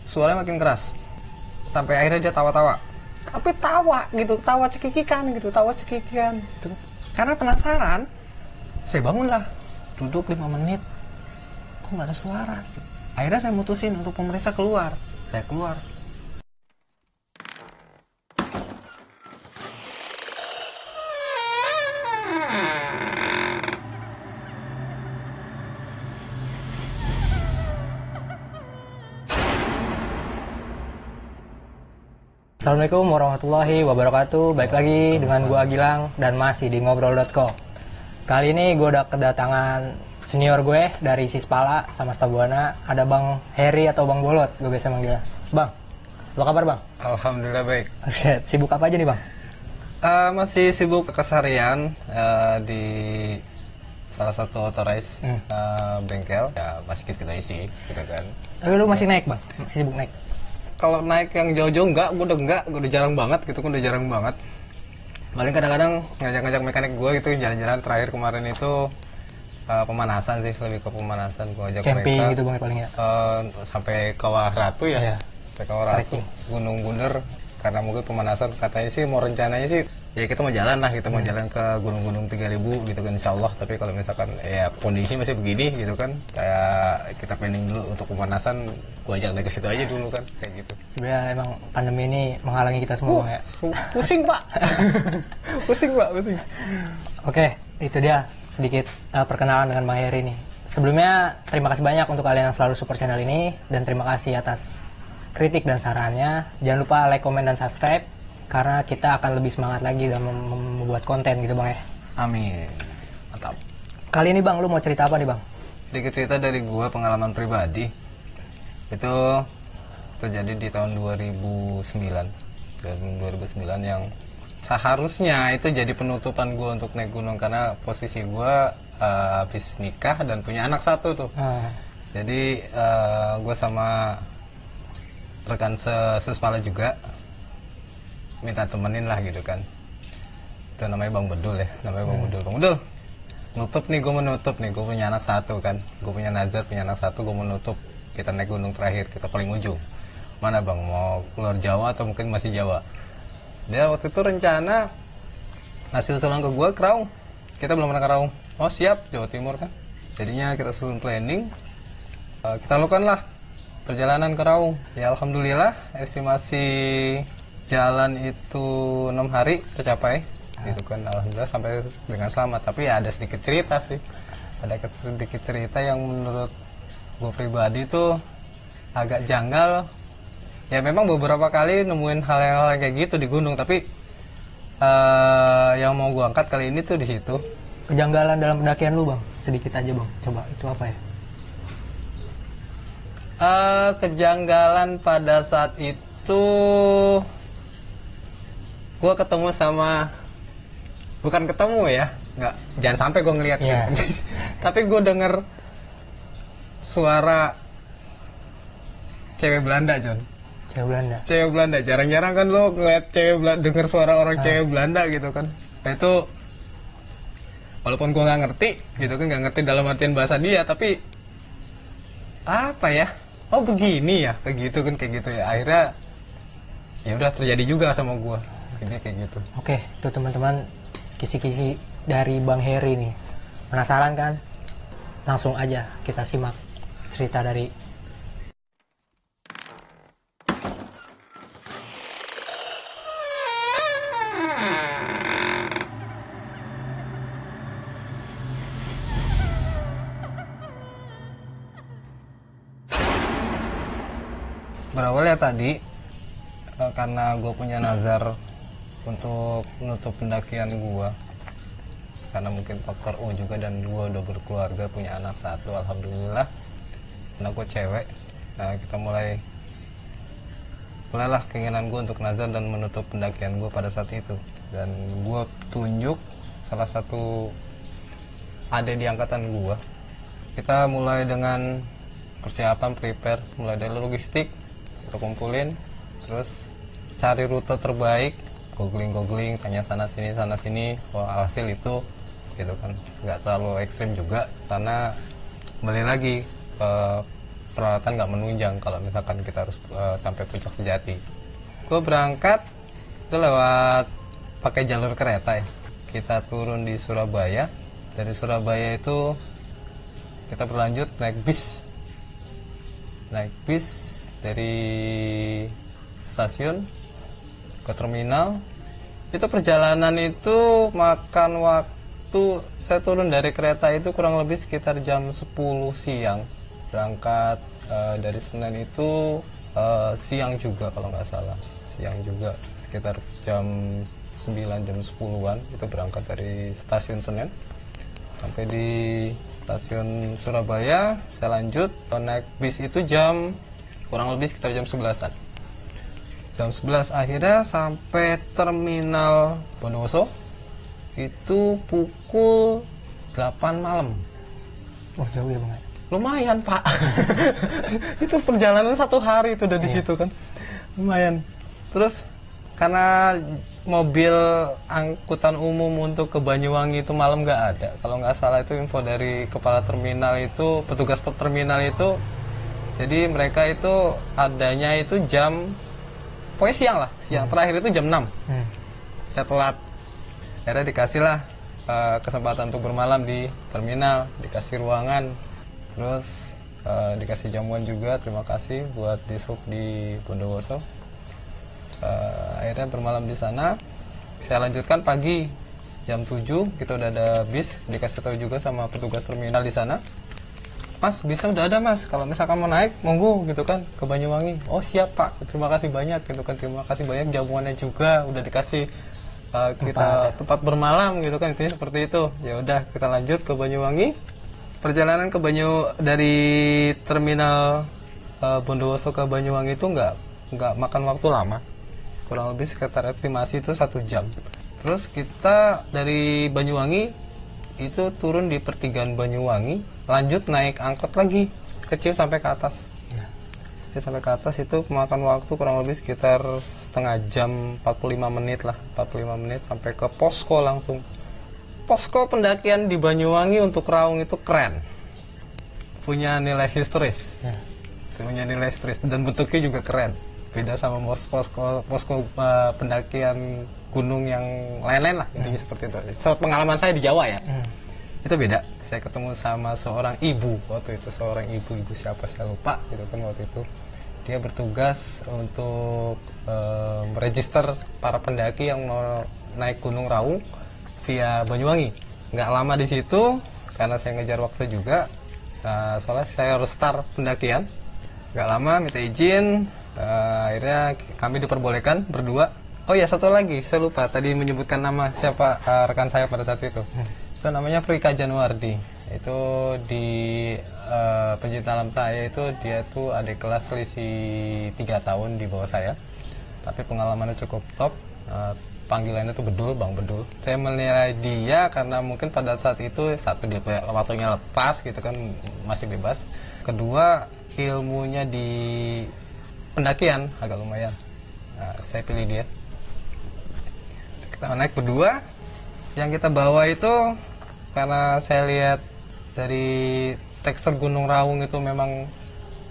suaranya makin keras. Sampai akhirnya dia tawa-tawa. Tapi tawa gitu, tawa cekikikan gitu, gitu. Karena penasaran, saya bangunlah, duduk 5 menit, kok nggak ada suara gitu. Akhirnya saya mutusin untuk pemeriksa keluar. Saya keluar. Assalamualaikum warahmatullahi wabarakatuh. Baik lagi dengan gua Gilang dan masih di ngobrol.co. Kali ini gue udah kedatangan senior gue dari Sispala sama Stabuana. Ada Bang Heri atau Bang Bolot, gue biasa manggilnya. Bang, apa kabar Bang? Alhamdulillah baik. Sibuk apa aja nih Bang? Masih sibuk keseharian di salah satu authorized bengkel. Ya masih kita isi gitu kan. Tapi lu masih naik Bang? Masih sibuk naik? Kalau naik yang jauh-jauh gue udah jarang banget gitu, udah jarang banget. Paling kadang-kadang ngajak-ngajak mekanik gue gitu jalan-jalan. Terakhir kemarin itu pemanasan sih, lebih ke pemanasan. Gue ajak Camping mereka gitu Bang paling ya? Sampai Kawah Ratu ya, Iya. sampai Kawah Ratu, Gunung Bunder. Karena mungkin pemanasan katanya sih mau rencananya sih ya kita mau jalan lah, kita mau jalan ke gunung-gunung 3000 gitu kan insya Allah. Tapi kalau misalkan ya kondisi masih begini gitu kan, kayak kita planning dulu untuk pemanasan, gua ajak naik ke situ aja dulu kan, kayak gitu. Sebenarnya emang pandemi ini menghalangi kita semua Bang ya? Pusing pak. pusing. Oke, itu dia sedikit perkenalan dengan Bang Heri nih. Sebelumnya terima kasih banyak untuk kalian yang selalu support channel ini, dan terima kasih atas kritik dan sarannya. Jangan lupa like, komen, dan subscribe, karena kita akan lebih semangat lagi dalam membuat konten gitu Bang ya. Amin. Mantap. Kali ini Bang, lu mau cerita apa nih Bang? Sedikit cerita dari gua, pengalaman pribadi. Itu terjadi di tahun 2009 yang seharusnya itu jadi penutupan gua untuk naik gunung, karena posisi gua habis nikah dan punya anak satu tuh. Jadi gua sama rekan Sispala juga minta temenin lah gitu kan. Itu namanya Bang Bedul ya, Bang Bedul, nutup nih, gue menutup nih, gue punya anak satu kan, gue punya Nazar, punya anak satu, gue menutup, kita naik gunung terakhir, kita paling ujung. Mana Bang, mau keluar Jawa atau mungkin masih Jawa? Dia waktu itu rencana ngasih usulan ke gue, Keraung, kita belum pernah ke Keraung. Oh siap, Jawa Timur kan. Jadinya kita susun planning, kita lakukan lah perjalanan ke Raung. Ya alhamdulillah estimasi jalan itu 6 hari tercapai. Gitu kan, alhamdulillah sampai dengan selamat. Tapi ya ada sedikit cerita sih. Ada sedikit cerita yang menurut gue pribadi itu agak janggal. Ya memang beberapa kali nemuin hal-hal kayak gitu di gunung, tapi yang mau gue angkat kali ini tuh di situ. Kejanggalan dalam pendakian lu Bang, sedikit aja Bang. Coba, itu apa ya? Kejanggalan pada saat itu gue ketemu sama, bukan ketemu ya, nggak, jangan sampai gue ngeliat tapi gue denger suara cewek Belanda, John. Cewek Belanda, jarang-jarang kan lo ngeliat cewek Belanda, denger suara orang cewek Belanda gitu kan. Nah itu walaupun gue nggak ngerti gitu kan, nggak ngerti dalam artian bahasa dia, tapi apa ya, oh begini ya, kayak gitu ya. Akhirnya ya udah terjadi juga sama gua, kayak gitu. Oke, tuh teman-teman, kisi-kisi dari Bang Heri nih. Penasaran kan? Langsung aja kita simak cerita dari Berawalnya tadi karena gue punya nazar untuk menutup pendakian gue, karena mungkin faktor U juga, dan gue udah berkeluarga, punya anak satu, alhamdulillah. Karena gue cewek, nah kita mulailah keinginan gue untuk nazar dan menutup pendakian gue pada saat itu. Dan gue tunjuk salah satu adik di angkatan gue. Kita mulai dengan persiapan, prepare, mulai dari logistik, kita kumpulin, terus cari rute terbaik, googling, tanya sana sini. Alhasil itu gitu kan, nggak terlalu ekstrim juga. Sana kembali lagi ke peralatan nggak menunjang kalau misalkan kita harus sampai Puncak Sejati. Gue berangkat itu lewat pakai jalur kereta ya. Kita turun di Surabaya. Dari Surabaya itu kita berlanjut naik bis dari stasiun ke terminal. Itu perjalanan itu makan waktu, saya turun dari kereta itu kurang lebih sekitar jam 10 siang. Berangkat dari Senen itu siang juga kalau nggak salah, siang juga sekitar jam 9 jam 10-an itu berangkat dari stasiun Senen sampai di stasiun Surabaya. Saya lanjut naik bis itu jam kurang lebih sekitar jam 11-an. Jam 11 akhirnya sampai terminal Bondowoso itu pukul 8 malam. Oh, jauh ya Bang. Lumayan Pak. Itu perjalanan 1 hari itu udah di situ kan. Lumayan. Terus karena mobil angkutan umum untuk ke Banyuwangi itu malam nggak ada. Kalau nggak salah itu info dari kepala terminal itu, petugas terminal itu. Jadi mereka itu adanya itu jam, pokoknya siang lah, siang. Terakhir itu jam 6. Saya telat. Akhirnya dikasih lah kesempatan untuk bermalam di terminal, dikasih ruangan, terus dikasih jamuan juga. Terima kasih buat Dishub di Bondowoso. Akhirnya bermalam di sana. Saya lanjutkan pagi jam 7 kita udah ada bis, dikasih tahu juga sama petugas terminal di sana, Mas bisa udah ada Mas, kalau misalkan mau naik monggo gitu kan ke Banyuwangi. Oh siap Pak, terima kasih banyak gitu kan, terima kasih banyak, jamuannya juga udah dikasih kita tempat bermalam gitu kan, intinya seperti itu. Ya udah kita lanjut ke Banyuwangi. Perjalanan ke dari terminal Bondowoso ke Banyuwangi itu nggak makan waktu lama, kurang lebih sekitar estimasi itu 1 jam. Terus kita dari Banyuwangi itu turun di pertigaan Banyuwangi, lanjut naik angkot lagi kecil sampai ke atas. Kecil sampai ke atas itu memakan waktu kurang lebih sekitar setengah jam, 45 menit lah, 45 menit sampai ke posko langsung. Posko pendakian di Banyuwangi untuk Raung itu keren, punya nilai historis, punya nilai historis dan bentuknya juga keren. Beda sama posko pendakian gunung yang lain-lain lah, intinya seperti itu. So, pengalaman saya di Jawa ya, itu beda. Saya ketemu sama seorang ibu waktu itu, seorang ibu siapa saya lupa gitu kan waktu itu. Dia bertugas untuk meregister para pendaki yang mau naik Gunung Raung via Banyuwangi. Nggak lama di situ karena saya ngejar waktu juga. Soalnya saya harus start pendakian. Nggak lama minta izin. Akhirnya kami diperbolehkan berdua. Oh ya, satu lagi saya lupa tadi menyebutkan nama siapa rekan saya pada saat itu. Itu namanya Frika Januardi. Itu di pencinta alam saya itu, dia tuh adik kelas selisih 3 tahun di bawah saya. Tapi pengalamannya cukup top. Panggilannya tuh Bedul, Bang Bedul. Saya menilai dia karena mungkin pada saat itu, satu dia waktunya lepas gitu kan, masih bebas. Kedua, ilmunya di pendakian agak lumayan. Saya pilih dia. Kita naik berdua. Yang kita bawa itu karena saya lihat dari tekstur Gunung Raung itu memang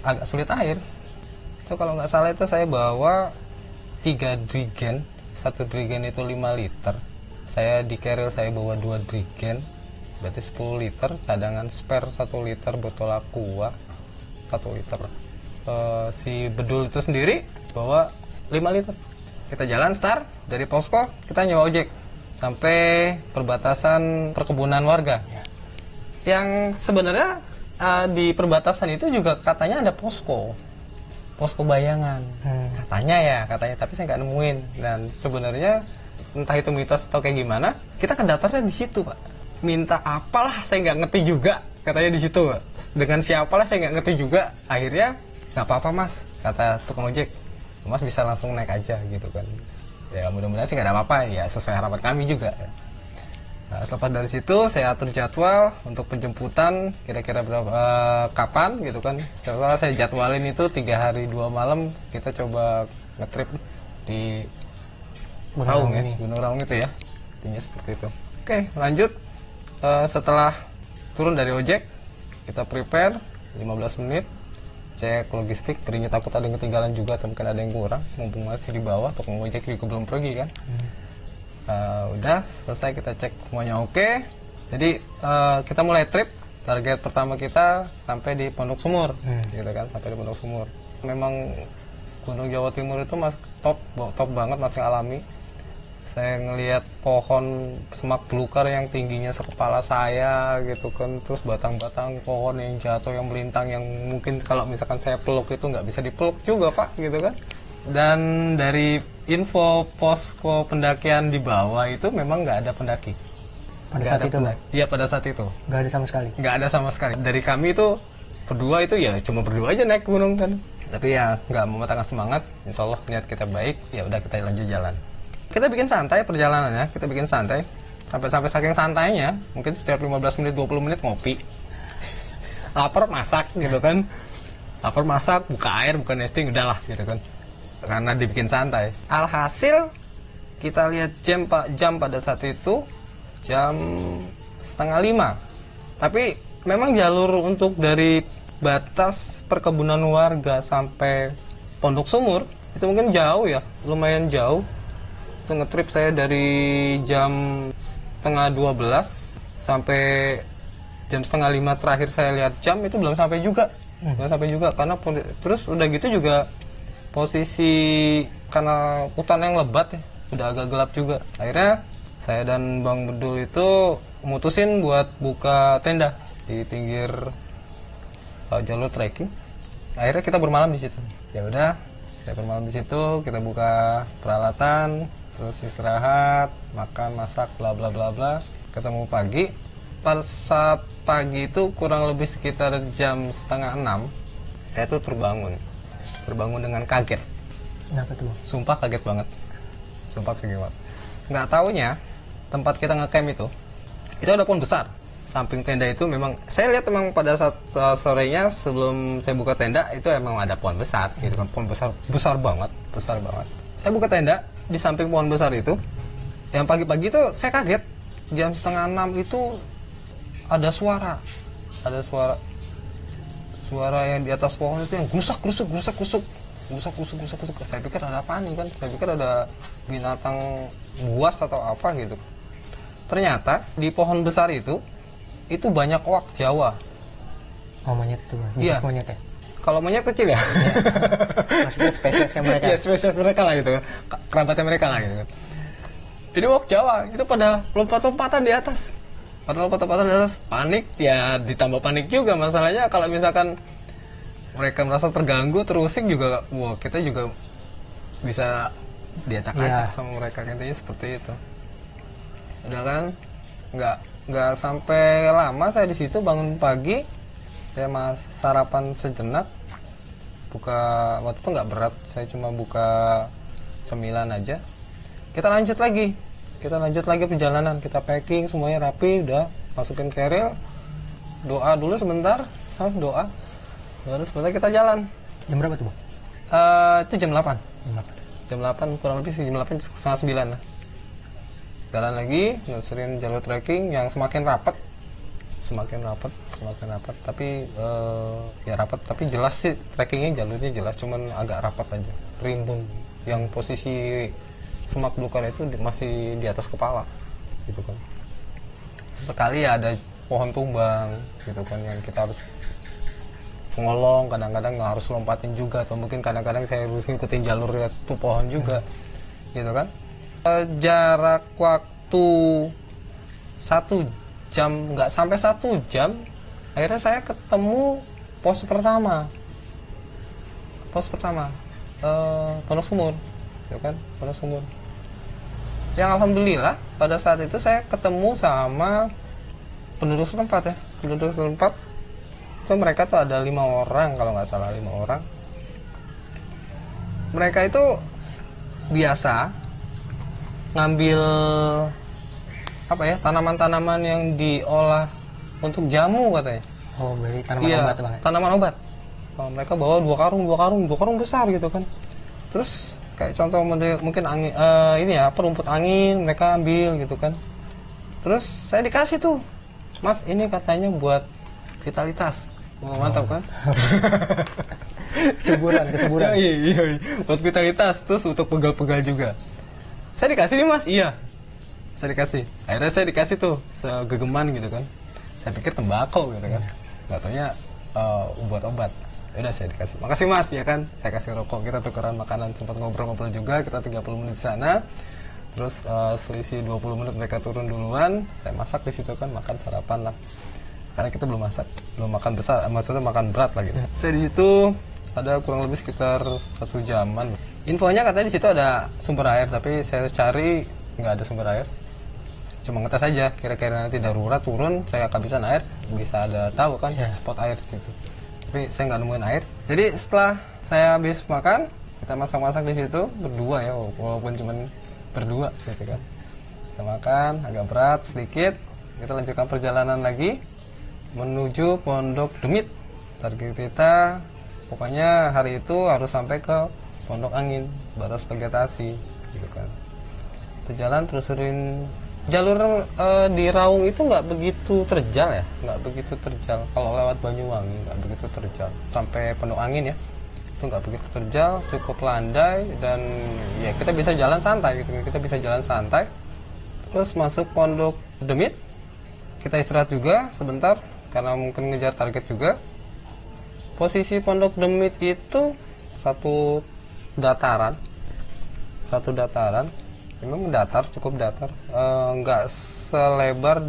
agak sulit air. Itu kalau nggak salah itu saya bawa 3 drigen. 1 drigen itu 5 liter. Saya di carrier saya bawa 2 drigen, berarti 10 liter. Cadangan spare 1 liter, botol aqua 1 liter. Si Bedul itu sendiri bawa 5 liter. Kita jalan start dari posko, kita nyewa ojek sampai perbatasan perkebunan warga. Yang sebenarnya di perbatasan itu juga katanya ada posko bayangan, katanya, tapi saya nggak nemuin. Dan sebenarnya entah itu mitos atau kayak gimana, kita kedatarnya di situ Pak. Minta apalah saya nggak ngerti juga, katanya di situ Pak. Dengan siapalah saya nggak ngerti juga. Akhirnya nggak apa-apa Mas, kata tukang ojek, Mas bisa langsung naik aja gitu kan. Ya mudah-mudahan sih nggak ada apa-apa, ya sesuai harapan kami juga. Nah, selepas dari situ saya atur jadwal untuk penjemputan kira-kira berapa kapan gitu kan. Setelah saya jadwalin itu 3 hari 2 malam kita coba ngetrip di Raung ya, Gunung Raung itu ya. Intinya seperti itu. Oke, lanjut. Setelah turun dari ojek, kita prepare 15 menit cek logistik, tadinya takut ada yang ketinggalan juga atau mungkin ada yang kurang, mumpung masih di bawah, tukang ojek juga belum pergi kan. Udah selesai, kita cek semuanya oke. Jadi kita mulai trip. Target pertama kita sampai di Pondok Sumur, gitu kan, sampai di Pondok Sumur. Memang Gunung Jawa Timur itu top banget, masih alami. Saya ngelihat pohon semak belukar yang tingginya sekepala saya, gitu kan, terus batang-batang pohon yang jatuh, yang melintang, yang mungkin kalau misalkan saya peluk itu nggak bisa dipeluk juga Pak, gitu kan. Dan dari info posko pendakian di bawah itu memang nggak ada pendaki. Pada saat itu, Bang? Iya, pada saat itu. Nggak ada sama sekali? Nggak ada sama sekali. Dari kami itu berdua itu ya cuma berdua aja naik gunung kan. Tapi ya nggak mematahkan semangat. Insya Allah niat kita baik. Ya udah, kita lanjut jalan. Kita bikin santai perjalanannya. Kita bikin santai. Sampai saking santainya, mungkin setiap 15 menit 20 menit ngopi. Lapar masak gitu kan. Lapar masak, buka air, buka nesting, udahlah gitu kan. Karena dibikin santai. Alhasil kita lihat jam pada saat itu jam 4:30. Tapi memang jalur untuk dari batas perkebunan warga sampai Pondok Sumur itu mungkin jauh ya, lumayan jauh. Itu ngetrip saya dari jam 11:30 sampai jam 4:30 terakhir saya lihat jam itu belum sampai juga. Belum sampai juga karena terus udah gitu juga posisi karena hutan yang lebat ya, udah agak gelap juga. Akhirnya saya dan Bang Bedul itu mutusin buat buka tenda di pinggir jalur trekking. Akhirnya kita bermalam di situ. Ya udah, saya bermalam di situ, kita buka peralatan, terus istirahat, makan, masak, bla bla bla bla. Ketemu pagi. Pada saat pagi itu kurang lebih sekitar jam 5:30, saya tuh terbangun dengan kaget. Kenapa tuh? Sumpah kaget banget. Nggak taunya tempat kita ngecamp itu ada pohon besar. Samping tenda itu memang saya lihat memang pada saat sorenya sebelum saya buka tenda itu emang ada pohon besar gitu kan, pohon besar banget. Saya buka tenda di samping pohon besar itu. Yang pagi-pagi itu saya kaget, jam 5:30 itu ada suara yang di atas pohon itu yang grusak. Saya pikir ada apa nih kan? Saya pikir ada binatang buas atau apa gitu. Ternyata di pohon besar itu banyak oak Jawa. Oh, monyet tuh, Mas. Iya. Monyet ya? Kalau monyet kecil ya. Maksudnya spesiesnya mereka. Iya, spesies mereka lah gitu. Kerabatnya mereka lah gitu. Jadi oak Jawa itu pada lompat-lompatan di atas. Panik ya, ditambah panik juga masalahnya kalau misalkan mereka merasa terganggu, terusik juga, wah kita juga bisa diacak-acak sama mereka, intinya seperti itu. Udah kan, nggak sampai lama saya di situ, bangun pagi, saya sarapan sejenak, waktu itu nggak berat, saya cuma buka cemilan aja. Kita lanjut lagi perjalanan, kita packing semuanya rapi, udah masukin keril, doa dulu sebentar, doa. Lalu sebentar kita jalan. Jam berapa tuh, Bang? Itu jam 8. Jam 8 kurang lebih jam 8 setengah 9 lah. Jalan lagi, nerusin jalur trekking yang semakin rapat. Tapi ya rapat, tapi jelas sih trekkingnya, jalurnya jelas, cuman agak rapat aja. Rimbun, yang posisi semak belukar itu masih di atas kepala, gitu kan. Sekali ya ada pohon tumbang, gitu kan, yang kita harus ngolong, kadang-kadang nggak harus lompatin juga, atau mungkin kadang-kadang saya harus ngikutin jalur itu pohon juga, gitu kan. Jarak waktu 1 jam, nggak sampai 1 jam, akhirnya saya ketemu pos pertama, Pondok Sumur, gitu kan, Pondok Sumur. Yang alhamdulillah pada saat itu saya ketemu sama penduduk setempat. Itu mereka tuh ada 5 orang kalau nggak salah, 5 orang. Mereka itu biasa ngambil tanaman-tanaman yang diolah untuk jamu katanya. Oh, berarti tanaman obat, Bang. Tanaman obat. Mereka bawa 2 karung besar gitu kan. Terus kayak contoh mungkin angin, rumput angin mereka ambil gitu kan. Terus saya dikasih tuh, Mas, ini katanya buat vitalitas. Mantap kan? Kesuburan. Iya. Buat vitalitas, terus untuk pegal-pegal juga. Saya dikasih nih mas, iya. Saya dikasih. Akhirnya saya dikasih tuh segegeman gitu kan. Saya pikir tembakau gitu kan. Nggak taunya buat obat. Ya udah saya dikasih. Makasih mas, ya kan. Saya kasih rokok, kita tukeran makanan, sempat ngobrol-ngobrol juga. Kita 30 menit di sana. Terus selisih 20 menit mereka turun duluan. Saya masak di situ kan, makan sarapan lah. Karena kita belum masak, belum makan besar, maksudnya makan berat lagi. Saya di situ ada kurang lebih sekitar 1 jaman. Infonya katanya di situ ada sumber air, tapi saya cari nggak ada sumber air. Cuma ngetes aja, kira-kira nanti darurat turun, saya kehabisan air, bisa ada tahu kan spot air di situ. Tapi saya nggak nemuin air. Jadi setelah saya habis makan, kita masak-masak di situ berdua ya, walaupun cuma berdua gitu kan. Kita makan agak berat sedikit, kita lanjutkan perjalanan lagi menuju Pondok Demit. Target kita pokoknya hari itu harus sampai ke Pondok Angin, batas vegetasi gitu kan. Kita jalan terusin jalur di Raung itu nggak begitu terjal ya, nggak begitu terjal. Kalau lewat Banyuwangi nggak begitu terjal sampai Pondok Angin ya, itu nggak begitu terjal, cukup landai dan ya kita bisa jalan santai gitu. Kita bisa jalan santai. Terus masuk Pondok Demit, kita istirahat juga sebentar karena mungkin ngejar target juga. Posisi Pondok Demit itu satu dataran, memang datar, cukup datar, nggak selebar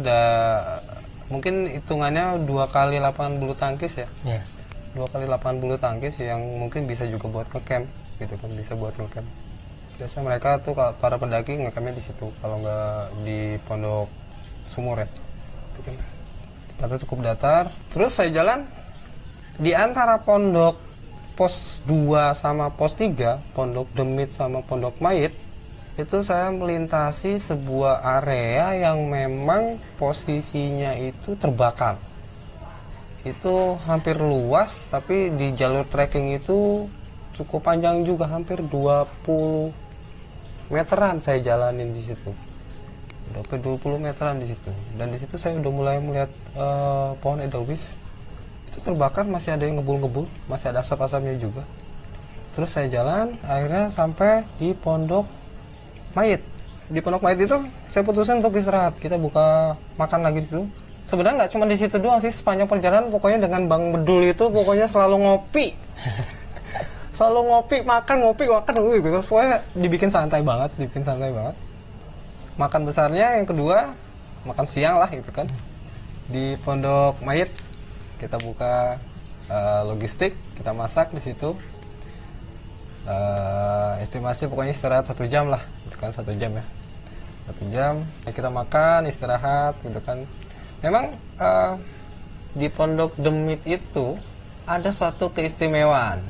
mungkin hitungannya 2 kali lapangan bulu tangkis ya. 2 kali lapangan bulu tangkis yang mungkin bisa juga buat ngecamp gitu kan, bisa buat ngecamp. Biasanya mereka tuh para pendaki ngecampnya di situ, kalau nggak di Pondok Sumur ya. Itu cukup datar. Terus saya jalan di antara pondok pos 2 sama pos 3, Pondok Demit sama Pondok Mayit, itu saya melintasi sebuah area yang memang posisinya itu terbakar. Itu hampir luas, tapi di jalur trekking itu cukup panjang juga, hampir 20 meteran saya jalanin di situ. 20 meteran di situ. Dan di situ saya udah mulai melihat pohon edelweiss. Itu terbakar, masih ada yang ngebul-ngebul, masih ada asap-asapnya juga. Terus saya jalan, akhirnya sampai di Pondok Mayit. Di Pondok Mayit itu saya putusin untuk istirahat. Kita buka makan lagi di situ. Sebenarnya nggak cuma di situ doang sih, sepanjang perjalanan pokoknya dengan Bang Bedul itu pokoknya selalu ngopi. Selalu ngopi, makan, gitu. Pokoknya dibikin santai banget. Makan besarnya yang kedua, makan siang lah gitu kan. Di Pondok Mayit kita buka logistik, kita masak di situ. Estimasi pokoknya istirahat 1 jam lah, itu kan 1 jam ya. 1 jam kita makan, istirahat gitu kan. Memang di Pondok Demit itu ada satu keistimewaan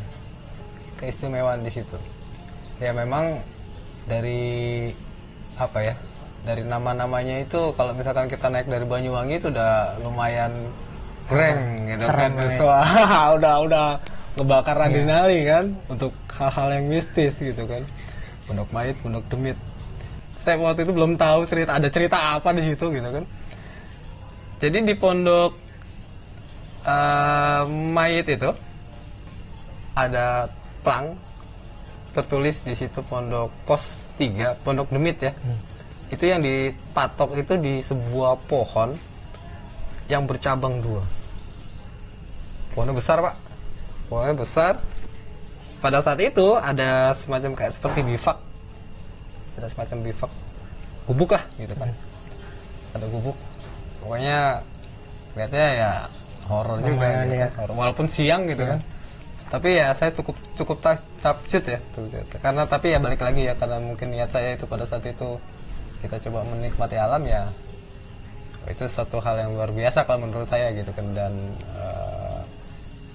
di situ. Ya memang dari apa ya? Dari nama-namanya itu kalau misalkan kita naik dari Banyuwangi itu udah lumayan keren gitu kan. Udah ngebakar adrenalin kan untuk hal-hal yang mistis gitu kan. Pondok Mayit, Pondok Demit. Saya waktu itu belum tahu ada cerita apa di situ gitu kan. Jadi di Pondok Mayit itu ada plang tertulis di situ Pondok Pos 3, Pondok Demit ya. Itu yang dipatok itu di sebuah pohon yang bercabang 2. Pohonnya besar pak, pohonnya besar. Pada saat itu ada semacam kayak seperti bivak, gubuk lah gitu kan. Ada gubuk, pokoknya lihatnya ya horor juga gitu kan. Walaupun siang gitu kan. Tapi ya saya cukup takjub ya, karena tapi ya balik lagi ya, karena mungkin niat saya itu pada saat itu kita coba menikmati alam ya, itu suatu hal yang luar biasa kalau menurut saya gitu kan. Dan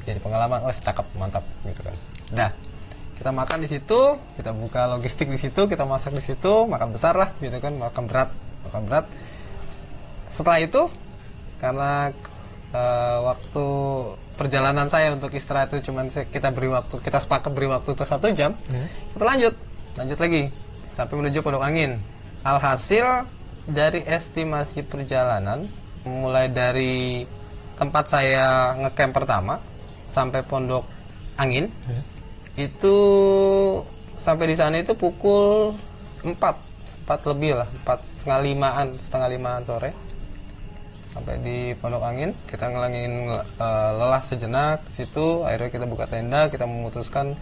jadi pengalaman, cakep, mantap gitu kan. Nah, kita makan di situ, kita buka logistik di situ, kita masak di situ, makan besar lah gitu kan, makan berat. Setelah itu karena waktu perjalanan saya untuk istirahat itu cuman kita sepakat beri waktu untuk 1 jam, kita lanjut lagi sampai menuju Pondok Angin. Alhasil dari estimasi perjalanan mulai dari tempat saya ngecamp pertama sampai Pondok angin. Itu sampai di sana itu pukul 4 lebih lah, 4:30, 5:30 sore. Sampai di Pondok Angin, kita ngelangin lelah sejenak di situ. Akhirnya kita buka tenda, kita memutuskan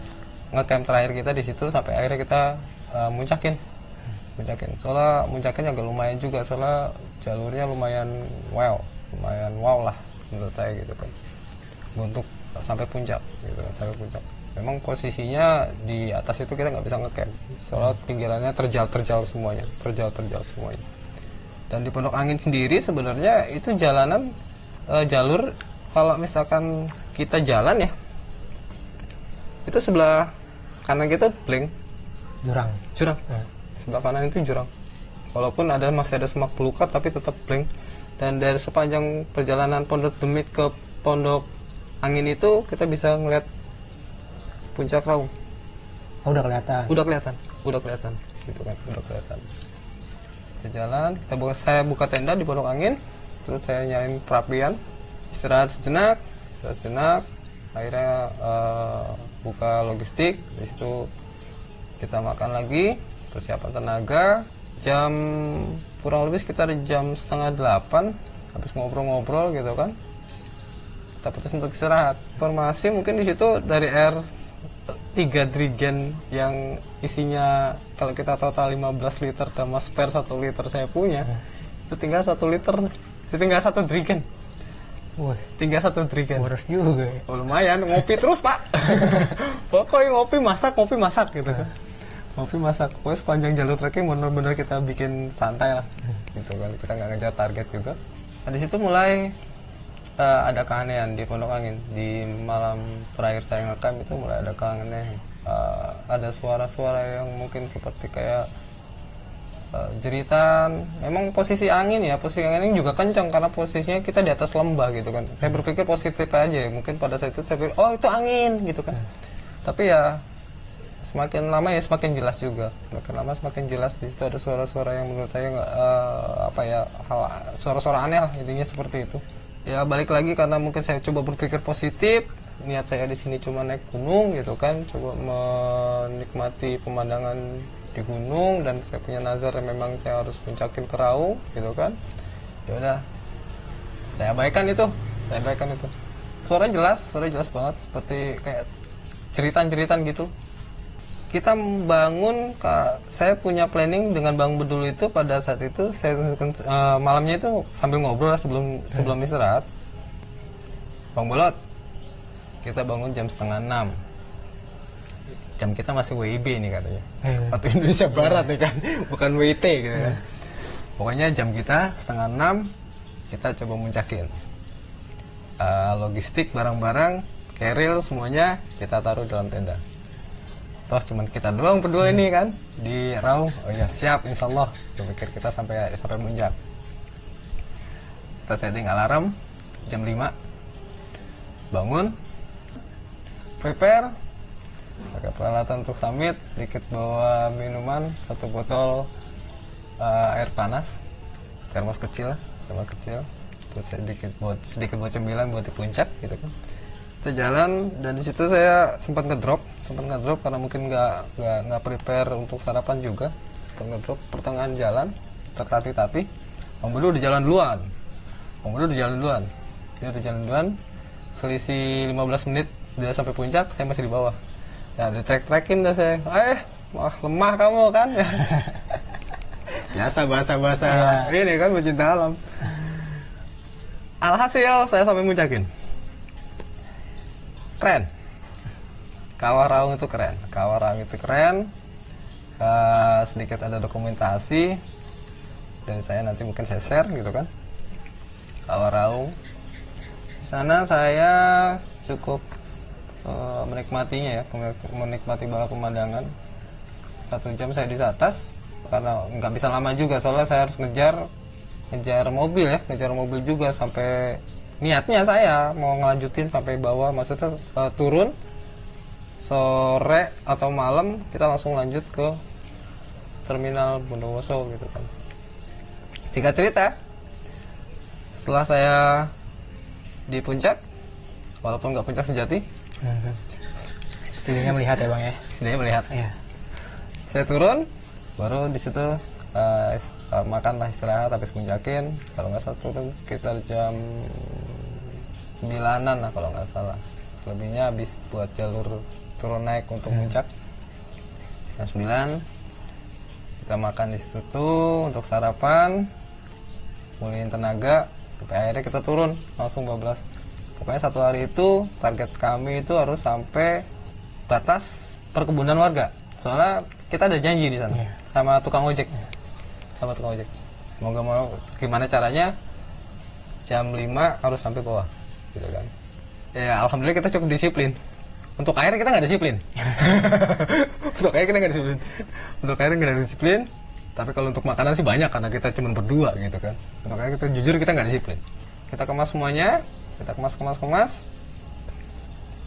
ngecamp terakhir kita di situ sampai akhirnya kita muncakin. Soalnya muncakin agak lumayan juga, soalnya jalurnya lumayan wow lah menurut saya gitu kan. Untuk sampai puncak gitu kan, sampai puncak. Memang posisinya di atas itu kita nggak bisa ngecamp, soalnya pinggirannya terjal semuanya. Dan di Pondok Angin sendiri sebenarnya itu jalanan jalur, kalau misalkan kita jalan ya, itu sebelah kanan kita blank, Jurang. sebelah kanan itu jurang. Walaupun masih ada semak belukar tapi tetap blank. Dan dari sepanjang perjalanan Pondok Demit ke Pondok Angin itu kita bisa ngeliat puncak Raung. Oh, udah kelihatan. Udah kelihatan gitu kan, udah kelihatan. Kita jalan, saya buka tenda di Pondok Angin, terus saya nyalain perapian, istirahat sejenak, akhirnya buka logistik. Di situ kita makan lagi, persiapan tenaga. Jam kurang lebih sekitar jam 7:30, habis ngobrol-ngobrol gitu kan, kita putus untuk istirahat. Informasi mungkin di situ dari air 3 drigen yang isinya kalau kita total 15 liter dan spare 1 liter saya punya, itu tinggal 1 liter, tinggal 1 drigen. Wah, tinggal 1 drigen. boros juga ya. Oh, lumayan, ngopi terus pak. Pokoknya ngopi masak gitu kan. Ngopi masak, pokoknya sepanjang jalur trekking benar-benar kita bikin santai lah gitu kan, kita nggak ngejar target juga. Nah, di situ mulai ada keanehan di Pondok Angin. Di malam terakhir saya ngecamp itu mulai ada keanehan. Ada suara-suara yang mungkin seperti kayak jeritan. Memang posisi angin juga kencang karena posisinya kita di atas lembah gitu kan. Saya berpikir positif aja, mungkin pada saat itu saya pikir oh itu angin gitu kan. Tapi ya semakin lama ya semakin jelas juga. Semakin lama semakin jelas. Di situ ada suara-suara yang menurut saya nggak suara-suara aneh lah, intinya seperti itu. Ya balik lagi karena mungkin saya coba berpikir positif, niat saya di sini cuma naik gunung gitu kan, coba menikmati pemandangan di gunung, dan saya punya nazar yang memang saya harus puncakin ke Raung gitu kan. Ya udah, saya abaikan itu. Suara jelas banget, seperti kayak ceritan gitu. Kita bangun, saya punya planning dengan Bang Bedul itu pada saat itu saya malamnya itu sambil ngobrol lah sebelum istirahat. Bang Bolot, kita bangun jam 5:30. Jam kita masih WIB nih katanya. Waktu Indonesia Barat nih kan, bukan WIT gitu kan. Pokoknya jam kita 5:30 kita coba muncakin. Logistik, barang-barang, keril semuanya kita taruh dalam tenda. Terus cuman kita doang berdua ini kan di Raung. Oh ya siap, insya Allah. Saya pikir kita sampai puncak. Kita setting alarm jam 5. Bangun, prepare, pakai peralatan untuk summit, sedikit bawa minuman, 1 botol air panas, termos kecil, terus sedikit buat cemilan buat di puncak gitu kan. Kita jalan, dan di situ saya sempat ngedrop karena mungkin nggak prepare untuk sarapan juga. Sempat ngedrop pertengahan jalan, tertatih-tatih. Bang Bedu di jalan duluan. Dia udah jalan duluan. Selisih 15 menit dia sampai puncak, saya masih di bawah. Ya, ditrek-trekin dah saya. Wah, lemah kamu kan. Biasa bahasa ini kan pecinta alam. Alhasil saya sampai muncakin. Keren. Kawah Raung itu keren. Sedikit ada dokumentasi dan saya nanti mungkin saya share gitu kan. Kawah Raung. Di sana saya cukup menikmatinya ya, menikmati banget pemandangan. 1 jam saya di atas karena nggak bisa lama juga, soalnya saya harus ngejar mobil juga sampai. Niatnya saya mau ngelanjutin sampai bawah, maksudnya turun sore atau malam kita langsung lanjut ke terminal Bondowoso gitu kan. Singkat cerita, setelah saya di puncak, walaupun nggak puncak sejati, Setidaknya melihat ya bang ya. Setidaknya melihat. Iya. Saya turun, baru di situ makan lah, istirahat, habis muncakin. Kalau nggak salah turun sekitar jam 9-an lah kalau nggak salah. Selebihnya habis buat jalur turun naik untuk muncak. Jam 9 kita makan di situ tuh untuk sarapan, mulihin tenaga, sampai akhirnya kita turun langsung 12. Pokoknya satu hari itu target kami itu harus sampai batas perkebunan warga. Soalnya kita ada janji di sana sama tukang ojek. Sama tukang ojek. Mau gak mau gimana caranya jam 5 harus sampai bawah gitu kan. Ya alhamdulillah kita cukup disiplin. Untuk air kita nggak disiplin. Untuk air kita nggak disiplin. Untuk air nggak disiplin. Tapi kalau untuk makanan sih banyak karena kita cuma berdua gitu kan. Untuk air kita jujur kita nggak disiplin. Kita kemas semuanya, kita kemas,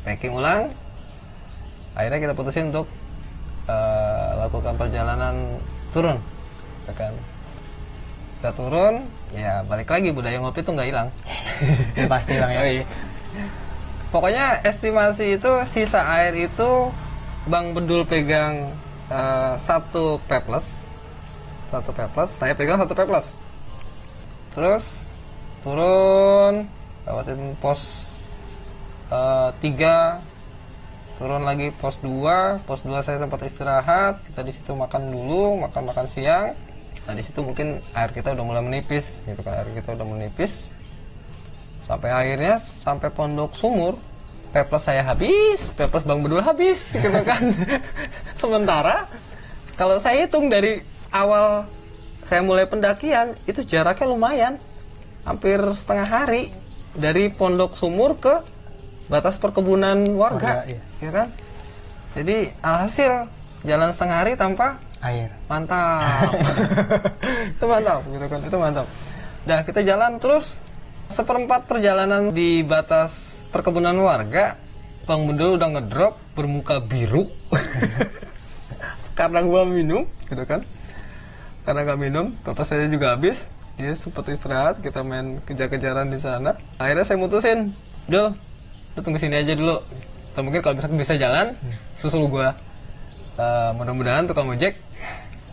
packing ulang. Akhirnya kita putusin untuk lakukan perjalanan turun, ya kan. Kita turun, ya balik lagi budaya ngopi itu nggak hilang. Itu pasti bang ya. Oh, iya. Pokoknya estimasi itu sisa air itu Bang Bedul pegang 1 peples, saya pegang 1 peples. Terus turun, lewatin pos 3, turun lagi pos 2 saya sempat istirahat, kita di situ makan dulu, makan siang. Nah di situ mungkin air kita udah mulai menipis, gitu kan, air kita udah menipis. Sampai akhirnya sampai Pondok Sumur, peples saya habis, peples Bang Bedul habis, gitu kan. Sementara kalau saya hitung dari awal saya mulai pendakian itu jaraknya lumayan, hampir setengah hari dari Pondok Sumur ke batas perkebunan warga, iya. ya kan. Jadi alhasil jalan setengah hari tanpa Air. mantap. Itu mantap, gitu kan, itu mantap. Nah kita jalan terus. Seperempat perjalanan di batas perkebunan warga, Bang Bedul udah ngedrop bermuka biru karena gua minum, gitu kan. Karena nggak minum, bapak saya juga habis. Dia sempat istirahat, kita main kejar-kejaran di sana. Akhirnya saya mutusin, Dul, lu tunggu sini aja dulu. Atau mungkin kalau bisa jalan, susul gua. Mudah-mudahan tukang ojek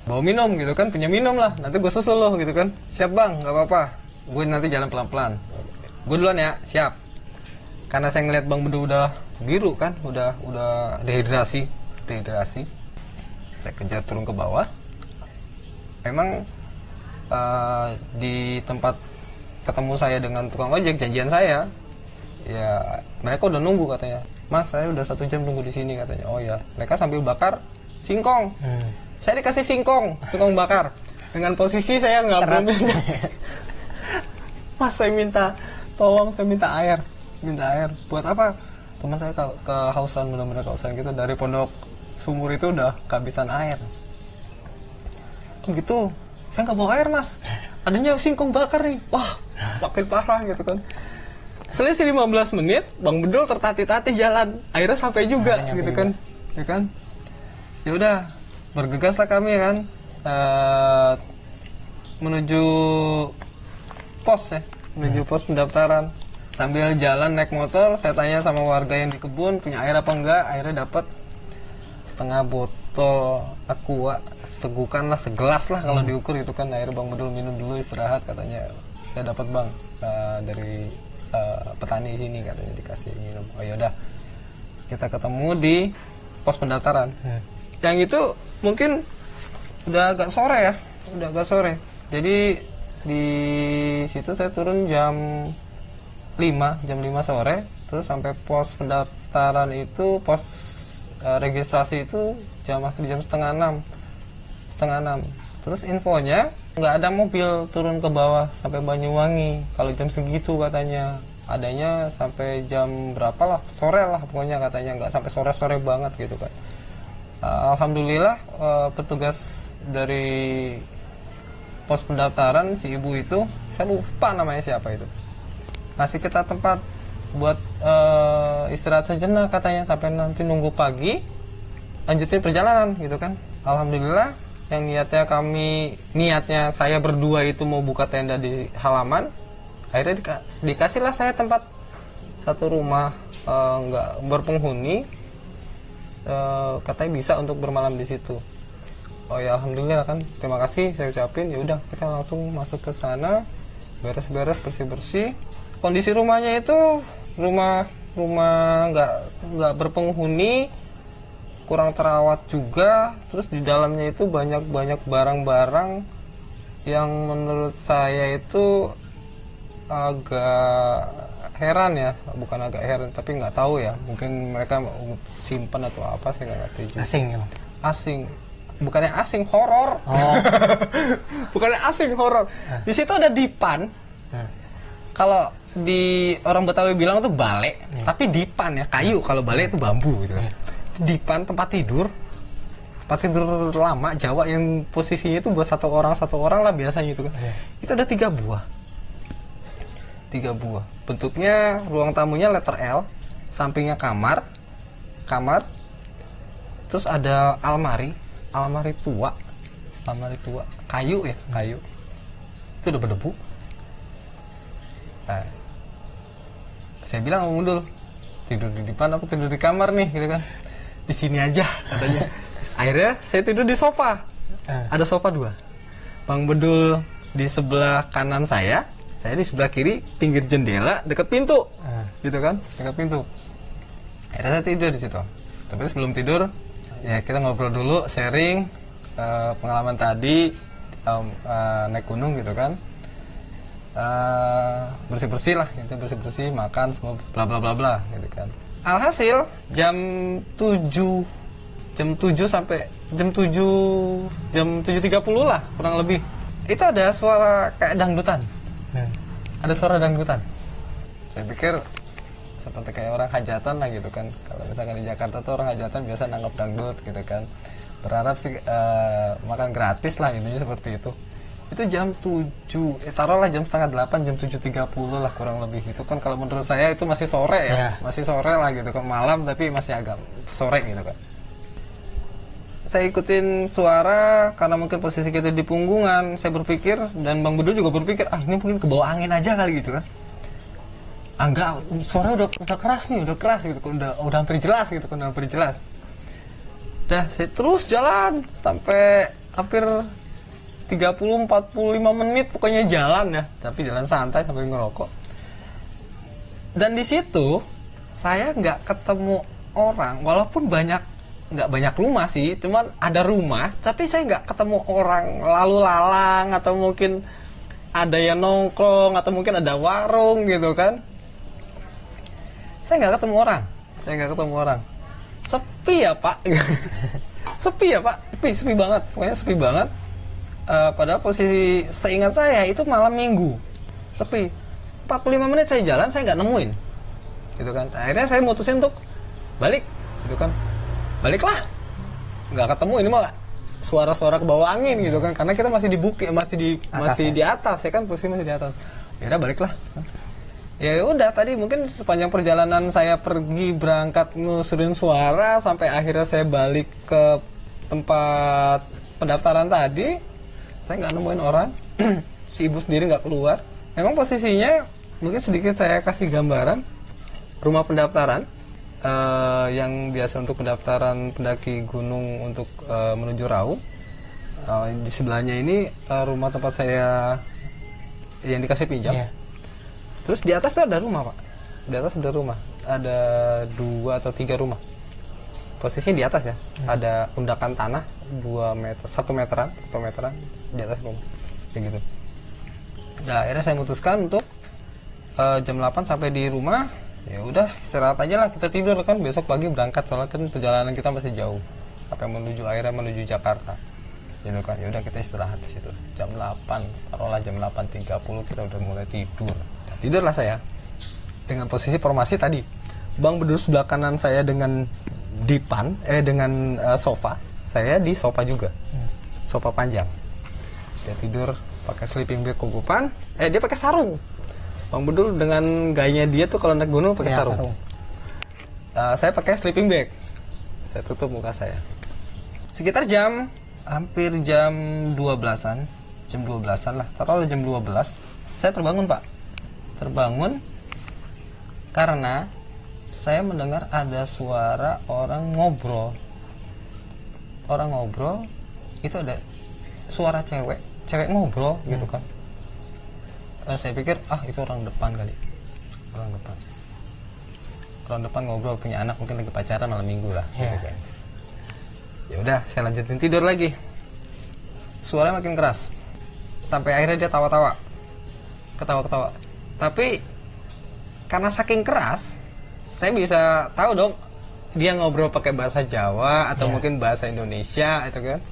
bawa minum, gitu kan, punya minum lah. Nanti gua susul lo, gitu kan. Siap bang, nggak apa-apa. Gue nanti jalan pelan-pelan. Gue duluan ya, siap. Karena saya ngeliat Bang Bedul udah biru kan, udah dehidrasi. Saya kejar turun ke bawah. Memang di tempat ketemu saya dengan tukang ojek, janjian saya, ya mereka udah nunggu katanya. Mas, saya udah 1 jam nunggu di sini katanya. Oh ya, mereka sambil bakar singkong. Saya dikasih singkong bakar. Dengan posisi saya nggak belum bisa. Mas, saya minta tolong, saya minta air. Buat apa? Teman saya kehausan, benar-benar kehausan gitu. Dari Pondok Sumur itu udah kehabisan air. Oh gitu, saya nggak bawa air mas. Adanya singkong bakar nih. Wah, makin parah gitu kan. Selisih 15 menit, Bang Bedul tertatih-tatih jalan. Akhirnya sampai juga, gitu kan. Ya kan? Ya udah, bergegaslah kami kan menuju pos ya, menuju pos pendaftaran. Sambil jalan naik motor, saya tanya sama warga yang di kebun punya air apa enggak. Akhirnya dapat setengah botol aqua, setegukan lah, segelas lah kalau diukur gitu kan. Akhirnya Bang Bedul minum dulu, istirahat, katanya saya dapat bang dari petani sini, katanya dikasih minum. Oh yaudah, kita ketemu di pos pendaftaran. Yang itu mungkin udah agak sore. Jadi di situ saya turun jam 5 sore, terus sampai pos pendaftaran itu, pos registrasi itu jam setengah 6. Terus infonya nggak ada mobil turun ke bawah sampai Banyuwangi kalau jam segitu katanya. Adanya sampai jam berapa lah, sore lah pokoknya katanya, nggak sampai sore banget gitu kan. Alhamdulillah petugas dari pos pendaftaran, si ibu itu, saya lupa namanya siapa itu, ngasih kita tempat buat istirahat sejenak katanya, sampai nanti nunggu pagi lanjutin perjalanan gitu kan. Alhamdulillah, yang niatnya saya berdua itu mau buka tenda di halaman, akhirnya dikasihlah saya tempat satu rumah nggak berpenghuni katanya bisa untuk bermalam di situ. Oh ya alhamdulillah kan, terima kasih saya ucapin. Ya udah kita langsung masuk ke sana, beres-beres bersih-bersih. Kondisi rumahnya itu rumah nggak berpenghuni, kurang terawat juga. Terus di dalamnya itu banyak barang-barang yang menurut saya itu agak heran ya, bukan agak heran tapi nggak tahu ya, mungkin mereka simpan atau apa, saya nggak ngerti juga. Asing ya. Asing, bukannya asing, horor. Oh. Bukannya asing, horor. Di situ ada dipan. Kalau di orang Betawi bilang tuh bale, tapi dipan ya, kayu. Kalau bale itu bambu gitu. Dipan tempat tidur lama Jawa yang posisinya itu buat satu orang lah biasanya itu kan. Itu ada 3 buah. 3 buah. Bentuknya ruang tamunya letter L, sampingnya kamar. Terus ada almari tua, kayu. Itu udah berdebu. Nah, saya bilang sama Mundul, tidur di depan, aku tidur di kamar nih, gitu kan. Di sini aja katanya. Akhirnya saya tidur di sofa. Ada sofa 2. Bang Bedul di sebelah kanan saya di sebelah kiri, pinggir jendela, dekat pintu, gitu kan, dekat pintu. Akhirnya saya tidur di situ. Tapi sebelum tidur, ya kita ngobrol dulu, sharing pengalaman tadi, naik gunung gitu kan. Bersih-bersih lah, itu bersih-bersih, makan semua bla bla bla bla gitu kan. Alhasil jam 7 sampai jam 7.30 lah kurang lebih. Itu ada suara kayak dangdutan. Ada suara dangdutan. Saya pikir seperti kayak orang hajatan lah gitu kan. Kalau misalkan di Jakarta tuh orang hajatan biasa nanggap dangdut gitu kan. Berharap sih makan gratis lah, intinya seperti itu. Itu jam 7, taruhlah jam setengah 8, jam 7.30 lah kurang lebih. Itu kan kalau menurut saya itu masih sore ya. Masih sore lah gitu kan, malam tapi masih agak sore gitu kan. Saya ikutin suara karena mungkin posisi kita di punggungan. Saya berpikir, dan Bang Bedul juga berpikir, ini mungkin ke bawah angin aja kali gitu kan. Enggak, suara udah keras nih, udah keras gitu, udah hampir jelas gitu kan, hampir jelas. Dah, saya terus jalan sampai hampir 30-45 menit pokoknya jalan ya, tapi jalan santai sambil ngerokok. Dan di situ saya nggak ketemu orang, walaupun nggak banyak rumah sih, cuman ada rumah, tapi saya nggak ketemu orang lalu lalang, atau mungkin ada yang nongkrong, atau mungkin ada warung gitu kan. Saya nggak ketemu orang. Sepi ya Pak. Sepi banget, pokoknya sepi banget. Padahal posisi seingat saya itu malam minggu, sepi. 45 menit saya jalan, saya nggak nemuin gitu kan. Akhirnya saya mutusin untuk balik gitu kan. Baliklah, nggak ketemu, ini mah suara-suara ke bawah angin gitu kan, karena kita masih di bukit, masih di atas ya kan, posisi masih di atas. Ya udah baliklah. Ya udah, tadi mungkin sepanjang perjalanan saya pergi berangkat ngusurin suara sampai akhirnya saya balik ke tempat pendaftaran tadi, saya nggak nemuin orang. Si ibu sendiri nggak keluar. Memang posisinya mungkin sedikit saya kasih gambaran rumah pendaftaran. Yang biasa untuk pendaftaran pendaki gunung untuk menuju Raung. Di sebelahnya ini rumah tempat saya yang dikasih pinjam. Terus di atas tuh ada rumah Pak. Di atas ada rumah. Ada 2 atau 3 rumah. Posisinya di atas ya. Ada undakan tanah 2 meter, 1 meteran di atas rumah. Kayak gitu. Nah, akhirnya saya memutuskan untuk jam 8 sampai di rumah. Ya udah, istirahat aja lah, kita tidur kan, besok pagi berangkat, soalnya kan perjalanan kita masih jauh sampai menuju Jakarta gitu kan. Ya udah, kita istirahat di situ jam 8, taruhlah jam 8.30 kita udah mulai tidur. Nah, tidurlah saya dengan posisi formasi tadi, Bang Bedul sebelah kanan saya dengan dipan dengan sofa, saya di sofa juga, sofa panjang. Dia tidur pakai sleeping bag kukupan, dia pakai sarung. Bang Bedul dengan gayanya dia tuh kalau naik gunung pakai sarung. Saya pakai sleeping bag. Saya tutup muka saya. Sekitar hampir jam 12-an. Jam 12-an lah. Taruhlah jam 12. Saya terbangun Pak. Terbangun karena saya mendengar ada suara orang ngobrol. Orang ngobrol, itu ada suara cewek ngobrol gitu kan. Saya pikir itu orang depan kali, orang depan ngobrol, punya anak, mungkin lagi pacaran malam minggu lah. Gitu kan. Ya udah, saya lanjutin tidur lagi. Suaranya makin keras, sampai akhirnya dia ketawa-ketawa. Tapi karena saking keras, saya bisa tahu dong dia ngobrol pakai bahasa Jawa atau mungkin bahasa Indonesia itu kan.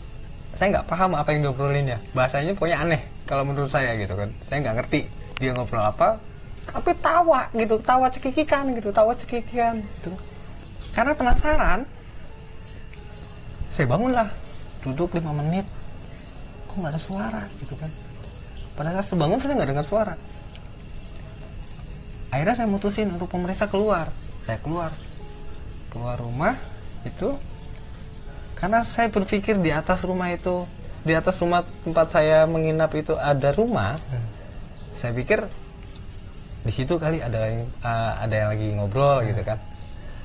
Saya nggak paham apa yang diobrolin ya. Bahasanya pokoknya aneh kalau menurut saya gitu kan. Saya nggak ngerti dia ngobrol apa, tapi tawa gitu, tawa cekikikan gitu. Karena penasaran, saya bangunlah, duduk 5 menit, kok nggak ada suara gitu kan. Pada saat saya bangun saya nggak dengar suara. Akhirnya saya mutusin untuk pemeriksa keluar. Saya keluar rumah itu, karena saya berpikir di atas rumah tempat saya menginap itu ada rumah. Saya pikir di situ kali ada yang lagi ngobrol gitu kan,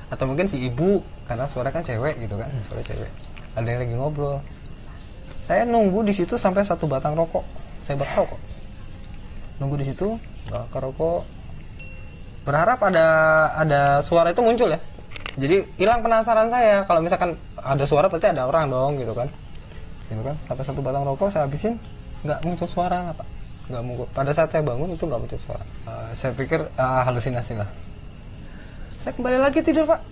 atau mungkin si ibu, karena suara kan cewek gitu kan, suara cewek, ada yang lagi ngobrol. Saya nunggu di situ sampai 1 batang rokok. Saya bakar rokok, nunggu di situ bakar rokok, berharap ada suara itu muncul ya. Jadi hilang penasaran saya, kalau misalkan ada suara berarti ada orang dong gitu kan. Sampai 1 batang rokok saya habisin, nggak muncul suara apa, nggak muncul. Pada saat saya bangun itu nggak muncul suara. Saya pikir halusinasi lah. Saya kembali lagi tidur pak.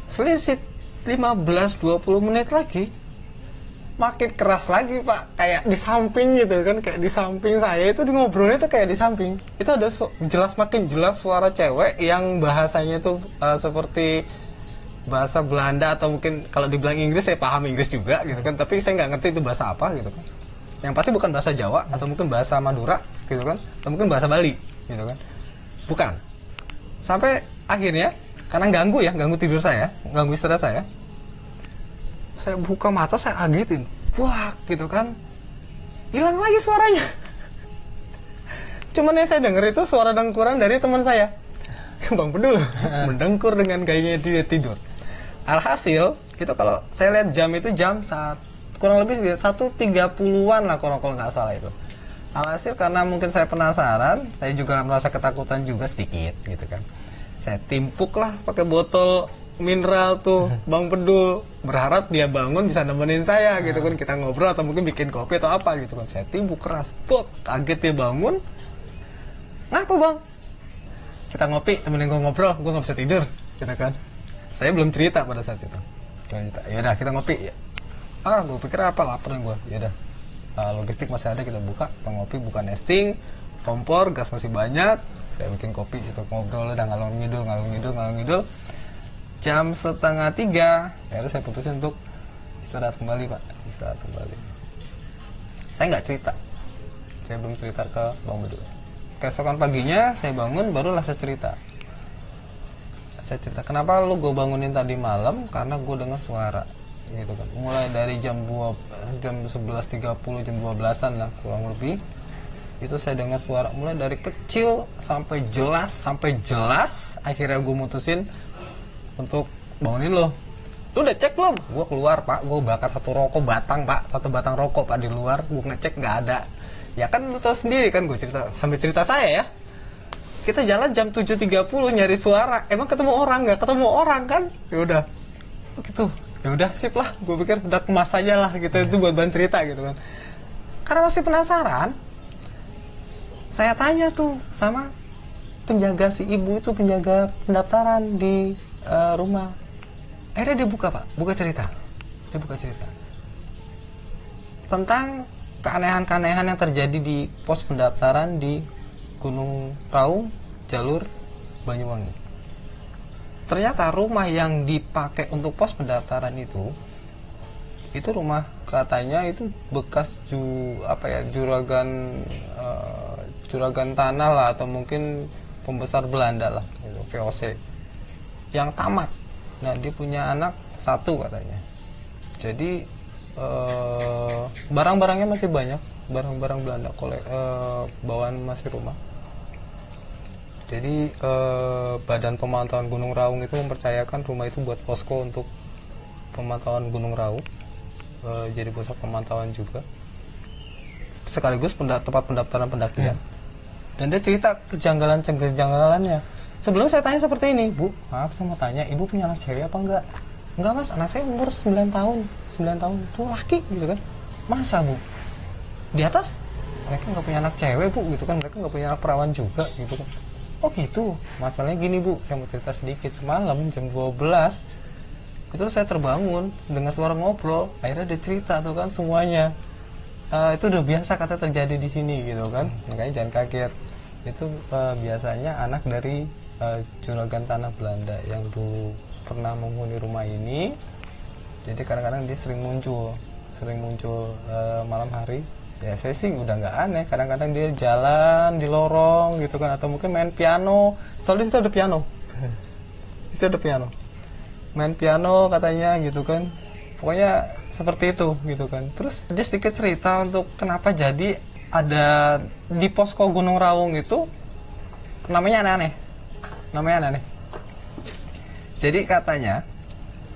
Selisih 15-20 menit lagi, makin keras lagi pak, kayak di samping gitu kan, kayak di samping saya itu, di ngobrolnya itu kayak di samping itu ada makin jelas suara cewek yang bahasanya itu seperti bahasa Belanda, atau mungkin kalau dibilang Inggris, saya paham Inggris juga gitu kan, tapi saya nggak ngerti itu bahasa apa gitu kan. Yang pasti bukan bahasa Jawa atau mungkin bahasa Madura gitu kan, atau mungkin bahasa Bali gitu kan, bukan. Sampai akhirnya karena ganggu tidur saya, ganggu istirahat saya buka mata, saya agetin, wah gitu kan, hilang lagi suaranya. Cuman yang saya dengar itu suara dengkuran dari teman saya, Bang Bedul, mendengkur dengan gayanya dia tidur. Alhasil itu kalau saya lihat jam itu kurang lebih 1.30-an lah kalau nggak salah itu. Alhasil karena mungkin saya penasaran, saya juga merasa ketakutan juga sedikit gitu kan. Saya timpuk lah pakai botol mineral tuh Bang Bedul, berharap dia bangun bisa nemenin saya gitu kan, kita ngobrol atau mungkin bikin kopi atau apa gitu kan. Saya timbuk keras, kaget dia bangun. Ngapa bang? Kita ngopi, temenin gue ngobrol, gue nggak bisa tidur gitu kan. Saya belum cerita pada saat itu. Yaudah kita ngopi ya. Gue pikir apa, lapar gue. Yaudah, logistik masih ada, kita buka, kita ngopi, buka nesting, kompor, gas masih banyak. Saya bikin kopi, situ ngobrol, udah ngalung ngidul. Jam 2:30, akhirnya saya putusin untuk istirahat kembali pak. Saya nggak cerita, saya belum cerita ke Bang Bedul. Keesokan paginya saya bangun, barulah saya cerita, kenapa lu gue bangunin tadi malam, karena gue dengar suara gitu kan. Mulai dari jam 11.30, jam 12-an lah kurang lebih, itu saya dengar suara mulai dari kecil sampai jelas. Akhirnya gue mutusin untuk bangunin lo. Lu udah cek belum? Gue keluar pak, gue bakar 1 batang rokok pak di luar. Gue ngecek nggak ada. Ya kan lu tahu sendiri kan, gue cerita saya ya. Kita jalan jam 7.30 nyari suara, emang ketemu orang? Nggak ketemu orang kan? Ya udah, gitu. Ya udah sip lah. Gue pikir udah kemas aja lah gitu, itu buat bahan cerita gitu kan. Karena masih penasaran, saya tanya tuh sama penjaga si ibu itu, penjaga pendaftaran di rumah. Akhirnya dia buka cerita tentang keanehan-keanehan yang terjadi di pos pendaftaran di Gunung Raung, jalur Banyuwangi. Ternyata rumah yang dipakai untuk pos pendaftaran itu rumah katanya itu bekas juragan tanah lah, atau mungkin pembesar Belanda lah, gitu, VOC yang tamat. Nah dia punya anak 1 katanya. Jadi barang-barangnya masih banyak, barang-barang Belanda, bawaan masih rumah. Jadi Badan Pemantauan Gunung Raung itu mempercayakan rumah itu buat posko untuk pemantauan Gunung Raung, jadi pusat pemantauan juga, sekaligus tempat pendaftaran pendakian. Dan dia cerita kejanggalannya. Sebelum saya tanya seperti ini, Bu, maaf saya mau tanya, Ibu punya anak cewek apa enggak? Enggak Mas, anak saya umur 9 tahun. 9 tahun itu laki gitu kan. Masa Bu? Di atas mereka nggak punya anak cewek Bu gitu kan, mereka nggak punya anak perawan juga gitu kan. Oh gitu, masalahnya gini Bu, saya mau cerita sedikit. Semalam jam 12 itu saya terbangun dengan suara ngobrol, akhirnya dia cerita tuh kan semuanya. Itu udah biasa kata terjadi di sini gitu kan, makanya jangan kaget. Itu biasanya anak dari juragan tanah Belanda yang dulu pernah menghuni rumah ini. Jadi kadang-kadang dia sering muncul malam hari. Ya saya sih udah nggak aneh, kadang-kadang dia jalan di lorong gitu kan, atau mungkin main piano. Soalnya itu ada piano, itu ada piano, main piano katanya gitu kan. Pokoknya seperti itu gitu kan. Terus dia sedikit cerita untuk kenapa jadi ada di posko Gunung Raung itu namanya aneh-aneh. Jadi katanya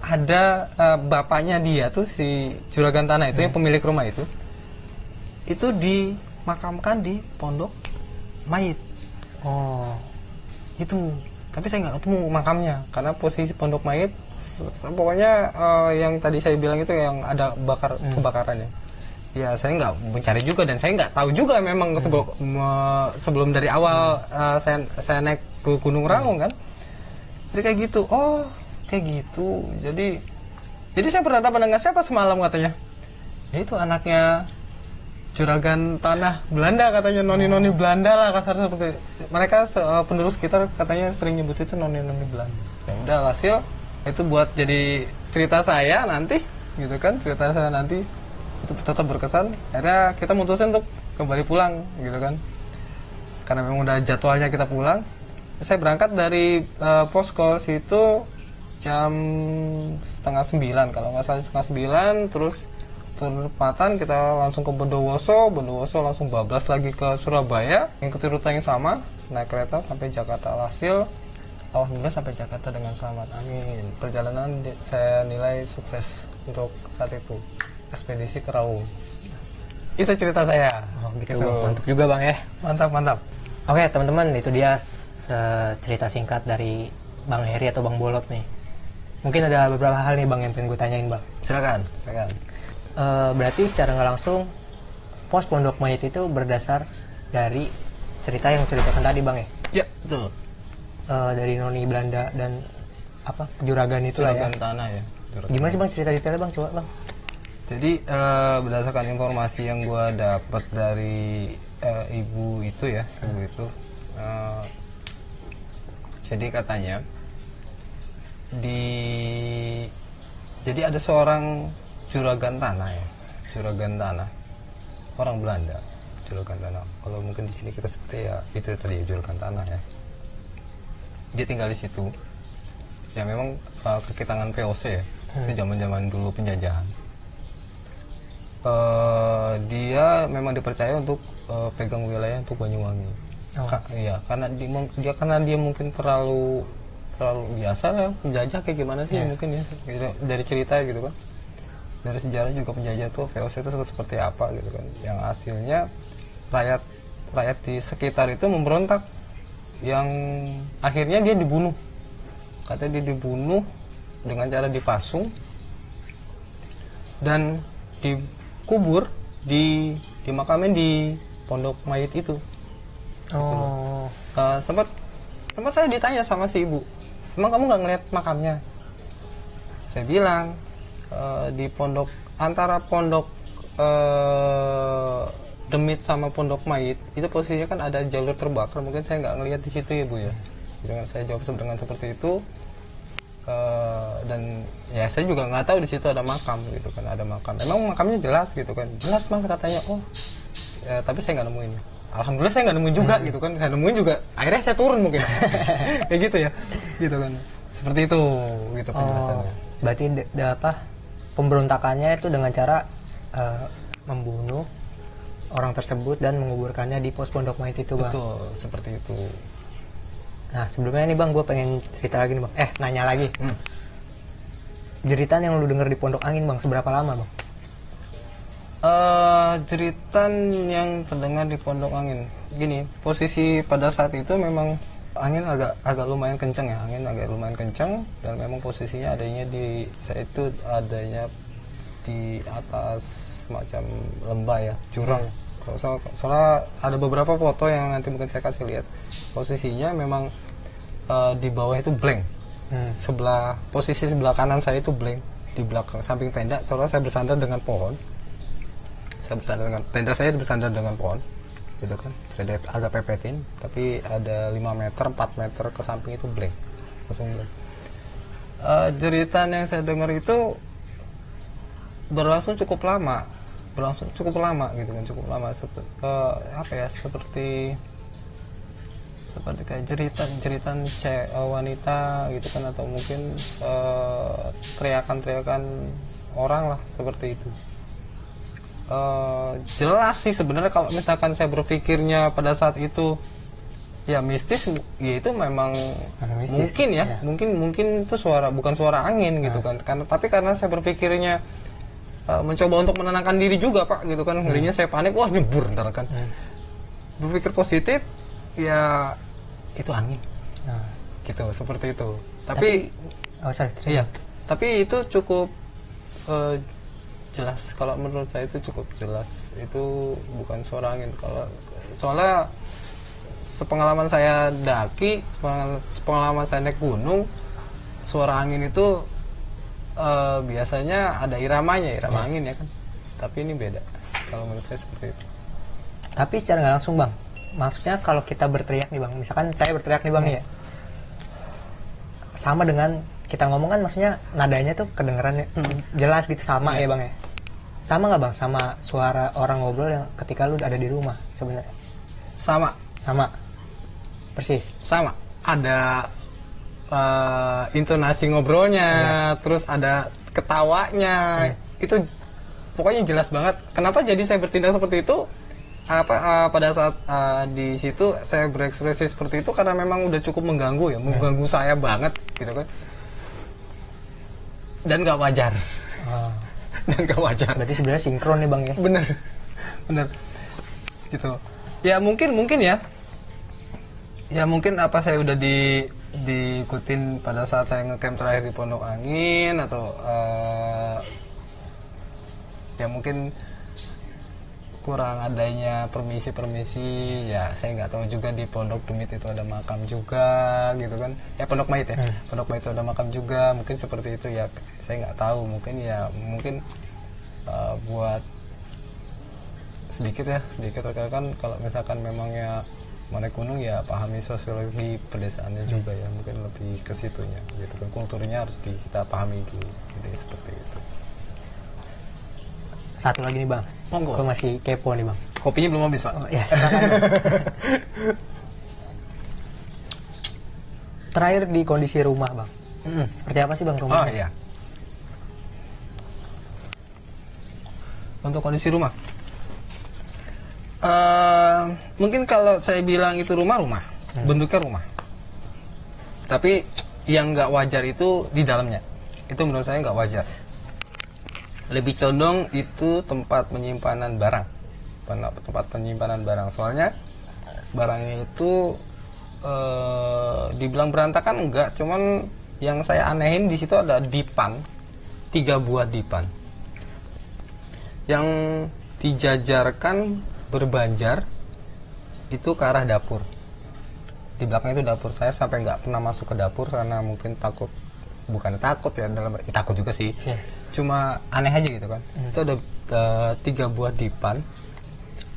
ada bapaknya dia tuh, si juragan tanah itu yang pemilik rumah itu dimakamkan di pondok mayit. Oh, Gitu. Tapi saya nggak ketemu makamnya karena posisi pondok mayit pokoknya yang tadi saya bilang itu yang ada kebakarannya. Ya saya nggak mencari juga dan saya nggak tahu juga memang sebelum dari awal saya naik ke Gunung Raung kan. Jadi kayak gitu. Oh, kayak gitu. Jadi saya berhadapan dengan siapa semalam katanya? Ya itu anaknya juragan tanah Belanda katanya, noni-noni Belanda lah kasar seperti mereka penduduk sekitar katanya sering nyebut itu noni-noni Belanda. Ya udah hasil itu buat jadi cerita saya nanti gitu kan, cerita saya nanti itu tetap berkesan. Akhirnya kita mutusin untuk kembali pulang gitu kan, karena memang udah jadwalnya kita pulang. Saya berangkat dari posko situ jam 8:30 kalau nggak salah, 8:30, terus penempatan kita langsung ke Bondowoso langsung bablas lagi ke Surabaya, ngikuti rute yang sama, naik kereta sampai Jakarta. Alhasil alhamdulillah sampai Jakarta dengan selamat, amin. Perjalanan saya nilai sukses untuk saat itu, ekspedisi ke Raung. Itu cerita saya. oh gitu. Mantap juga Bang ya. Mantap. Oke teman-teman, itu dia cerita singkat dari Bang Heri atau Bang Bolot nih. Mungkin ada beberapa hal nih Bang yang pengen gue tanyain Bang. Silakan. Berarti secara nggak langsung pos pondok mayit itu berdasar dari cerita yang ceritakan tadi Bang ya? Ya betul. Dari noni Belanda dan juragan itu lah ya. Juragan tanah ya. Gimana sih Bang cerita-ceritanya Bang? Coba Bang. Jadi berdasarkan informasi yang gue dapat dari ibu itu, jadi katanya jadi ada seorang juragan tanah, orang Belanda, juragan tanah. Kalau mungkin di sini kita seperti ya itu tadi juragan tanah ya. Dia tinggal di situ. Ya memang kaki tangan VOC ya. Itu zaman-zaman dulu penjajahan. Dia memang dipercaya untuk pegang wilayah untuk Banyuwangi. Iya, karena dia mungkin terlalu biasa lah penjajah kayak gimana sih mungkin ya, dari cerita gitu kan. Dari sejarah juga penjajah tuh VOC itu seperti apa gitu kan. Yang hasilnya rakyat di sekitar itu memberontak, yang akhirnya dia dibunuh. Katanya dia dibunuh dengan cara dipasung dan dikubur dimakamin di pondok mayit itu. Oh. Sempat saya ditanya sama si ibu, emang kamu nggak ngeliat makamnya? Saya bilang di pondok, antara pondok Demit sama pondok mayit itu posisinya kan ada jalur terbakar, mungkin saya nggak ngeliat di situ ya Bu ya. Dengan saya jawab dengan seperti itu, dan ya saya juga nggak tahu di situ ada makam gitu kan, ada makam. Emang makamnya jelas gitu kan, jelas Mas katanya. Oh tapi saya nggak nemuin. Alhamdulillah saya nggak nemuin juga gitu kan, saya nemuin juga akhirnya saya turun mungkin kayak gitu ya, gitu kan, seperti itu gitu penjelasannya. Berarti pemberontakannya itu dengan cara membunuh orang tersebut dan menguburkannya di pos pondok mayit itu Bang. Betul, seperti itu. Nah sebelumnya nih bang, gue pengen cerita lagi nih bang. Nanya lagi. Jeritan yang lu denger di Pondok Angin bang, seberapa lama bang? Jeritan yang terdengar di Pondok Angin, gini, posisi pada saat itu memang angin agak lumayan kencang ya, angin agak lumayan kencang, dan memang posisinya adanya di saya itu adanya di atas semacam lembah ya, jurang. Soalnya ada beberapa foto yang nanti mungkin saya kasih lihat, posisinya memang di bawah itu blank. Posisi sebelah kanan saya itu blank, di belakang samping tenda. Soalnya saya bersandar dengan pohon. Tenda saya bersandar dengan pohon, gitu kan. Saya agak pepetin, tapi ada 5 meter, 4 meter ke samping itu blank, langsung blank. Jeritan yang saya dengar itu berlangsung cukup lama gitu kan, cukup lama. Seperti kayak jeritan wanita gitu kan, atau mungkin teriakan orang lah, seperti itu. Jelas sih sebenarnya kalau misalkan saya berpikirnya pada saat itu ya mistis, ya itu memang mistis, mungkin ya, mungkin itu bukan suara angin gitu kan. Tapi karena saya berpikirnya mencoba untuk menenangkan diri juga pak, gitu kan, ngerinya saya panik, wah nyebur ntar kan. Berpikir positif, ya itu angin, gitu, seperti itu. Tapi itu cukup jelas, kalau menurut saya itu cukup jelas, itu bukan suara angin. Soalnya sepengalaman saya daki, sepengalaman saya naik gunung, suara angin itu biasanya ada irama angin ya kan. Tapi ini beda, kalau menurut saya seperti itu. Tapi secara nggak langsung bang, maksudnya kalau kita berteriak nih bang, misalkan saya berteriak nih bang ya, sama dengan kita ngomong kan, maksudnya nadanya tuh kedengerannya jelas gitu, sama ya bang ya. Sama nggak bang sama suara orang ngobrol yang ketika lu ada di rumah sebenarnya? Sama persis sama, ada intonasi ngobrolnya, terus ada ketawanya, itu pokoknya jelas banget. Kenapa jadi saya bertindak seperti itu? Pada saat di situ saya berekspresi seperti itu karena memang udah cukup mengganggu mengganggu saya banget gitu kan, dan nggak wajar. Dan nggak wajar. Berarti sebenarnya sinkron nih bang ya? Bener gitu ya. Mungkin apa saya udah diikutin pada saat saya ngecamp terakhir di Pondok Angin, atau ya mungkin kurang adanya permisi ya, saya nggak tahu juga. Di Pondok Demit itu ada makam juga gitu kan ya, Pondok Mait ya, Pondok Mait itu ada makam juga, mungkin seperti itu ya, saya nggak tahu. Mungkin buat sedikit rekan, kalau misalkan memangnya mau naik gunung ya pahami sosiologi pedesaannya juga ya, mungkin lebih ke situnya gitu kan, kulturnya harus kita pahami dulu gitu, seperti itu. Satu lagi nih bang, gue masih kepo nih bang. Kopinya belum habis pak? Ya silakan. Terakhir di kondisi rumah bang, seperti apa sih bang rumah? Iya. Untuk kondisi rumah, mungkin kalau saya bilang itu rumah, bentuknya rumah. Tapi yang nggak wajar itu di dalamnya. Itu menurut saya nggak wajar. Lebih condong itu tempat penyimpanan barang. Soalnya barangnya itu dibilang berantakan enggak, cuman yang saya anehin di situ ada dipan, 3 buah dipan yang dijajarkan berbanjar itu ke arah dapur. Di belakang itu dapur. Saya sampai nggak pernah masuk ke dapur karena mungkin takut juga sih, cuma aneh aja gitu kan. Itu ada 3 buah dipan,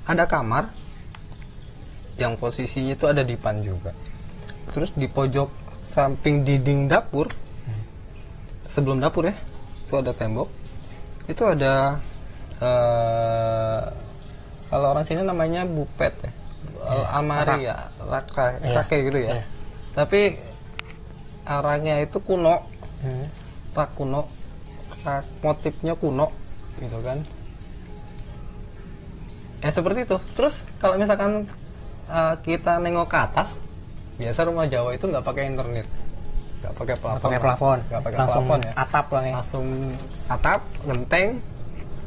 ada kamar yang posisinya itu ada dipan juga. Terus di pojok samping dinding dapur, sebelum dapur ya, itu ada tembok, itu ada kalau orang sini namanya bupet ya, almari ya, rake gitu ya. Tapi arahnya itu kuno, rak kuno, motifnya kuno gitu kan ya, seperti itu. Terus kalau misalkan kita nengok ke atas biasa rumah Jawa itu nggak pakai internet, nggak pakai plafon, nggak pakai langsung plafon ya, atap bang ya, langsung atap, genteng,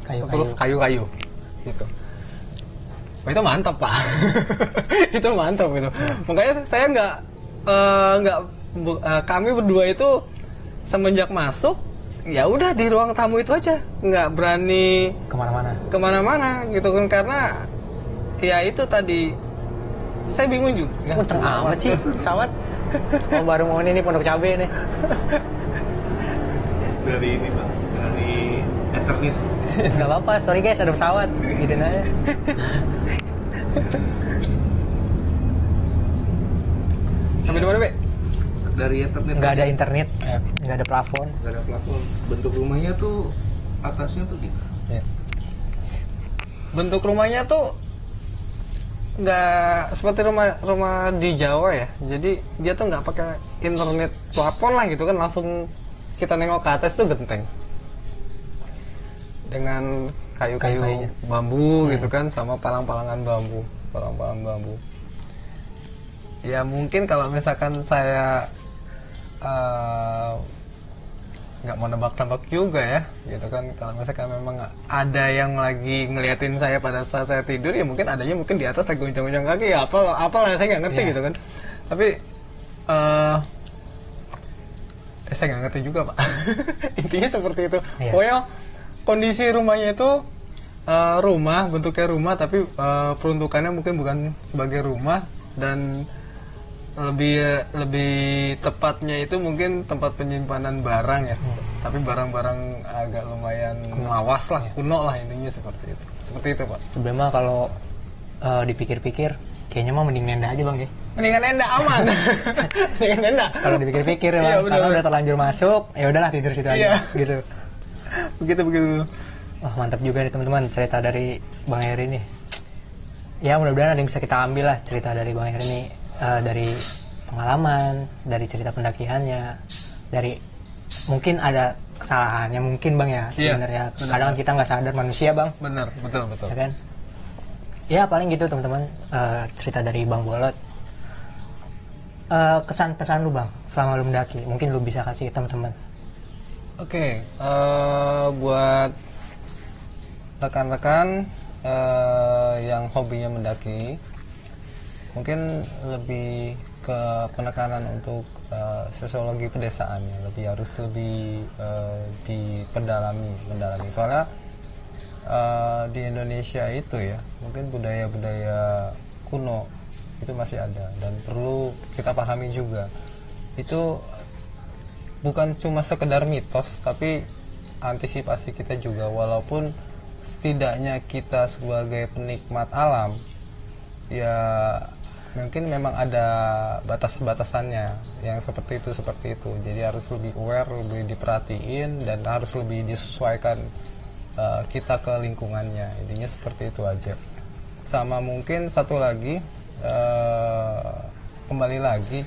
kayu-kayu. terus kayu-kayu gitu. Wah, itu mantap pak. Itu mantap itu. Makanya saya kami berdua itu semenjak masuk ya udah di ruang tamu itu aja, nggak berani kemana-mana gitu kan, karena ya itu tadi saya bingung juga. Kenceng amat sih pesawat. Oh, baru mau ini pondok cabe nih. Dari ini Pak, dari Eternit. Gak apa-apa, sorry guys ada pesawat. Gitu aja. Sampai di mana, Be? Dari Eternit. Nggak ada internet, nggak ada plafon. Nggak ada plafon. Bentuk rumahnya tuh atasnya tuh gitu. Ya. Bentuk rumahnya tuh nggak seperti rumah di Jawa ya. Jadi dia tuh nggak pakai internet plafon lah gitu kan, langsung kita nengok ke atas tuh genteng dengan kayu-kayu bambu gitu kan, sama palang-palangan bambu. Ya mungkin kalau misalkan saya nggak mau nebak-nebak juga ya gitu kan, kalau misalkan memang ada yang lagi ngeliatin saya pada saat saya tidur, ya mungkin adanya mungkin di atas lagi goncang-goncang kaki ya, apalah saya nggak ngerti gitu kan. Tapi saya nggak ngerti juga pak. Intinya seperti itu. Pokoknya kondisi rumahnya itu rumah, bentuknya rumah, tapi peruntukannya mungkin bukan sebagai rumah, dan lebih tepatnya itu mungkin tempat penyimpanan barang ya. Tapi barang-barang agak lumayan lawas lah, kuno lah, intinya seperti itu. Seperti itu pak. Sebenarnya kalau dipikir-pikir kayaknya mah mending nenda aja bang ya. Mendingan nenda, aman. Mendingan nenda. Kalau dipikir-pikir ya, karena udah terlanjur masuk, ya udahlah tidur situ aja gitu. Begitu. Wah, mantap juga nih teman-teman cerita dari Bang Heri nih. Ya mudah-mudahan ada yang bisa kita ambil lah cerita dari Bang Heri ini, dari pengalaman, dari cerita pendakiannya, dari mungkin ada kesalahannya mungkin bang ya sebenarnya. Kadang kita nggak sadar manusia bang. Benar, betul. Ya kan? Ya paling gitu teman-teman, cerita dari Bang Bolot. Kesan pesan lu bang selama lu mendaki, mungkin lu bisa kasih ke teman-teman. Oke, buat rekan-rekan yang hobinya mendaki, mungkin lebih ke penekanan untuk sosiologi pedesaannya, harus lebih mendalami. Soalnya di Indonesia itu ya, mungkin budaya-budaya kuno itu masih ada dan perlu kita pahami juga. Itu bukan cuma sekedar mitos, tapi antisipasi kita juga, walaupun setidaknya kita sebagai penikmat alam ya mungkin memang ada batas-batasannya yang seperti itu. Jadi harus lebih aware, lebih diperhatiin, dan harus lebih disesuaikan kita ke lingkungannya. Intinya seperti itu aja. Sama mungkin satu lagi, kembali lagi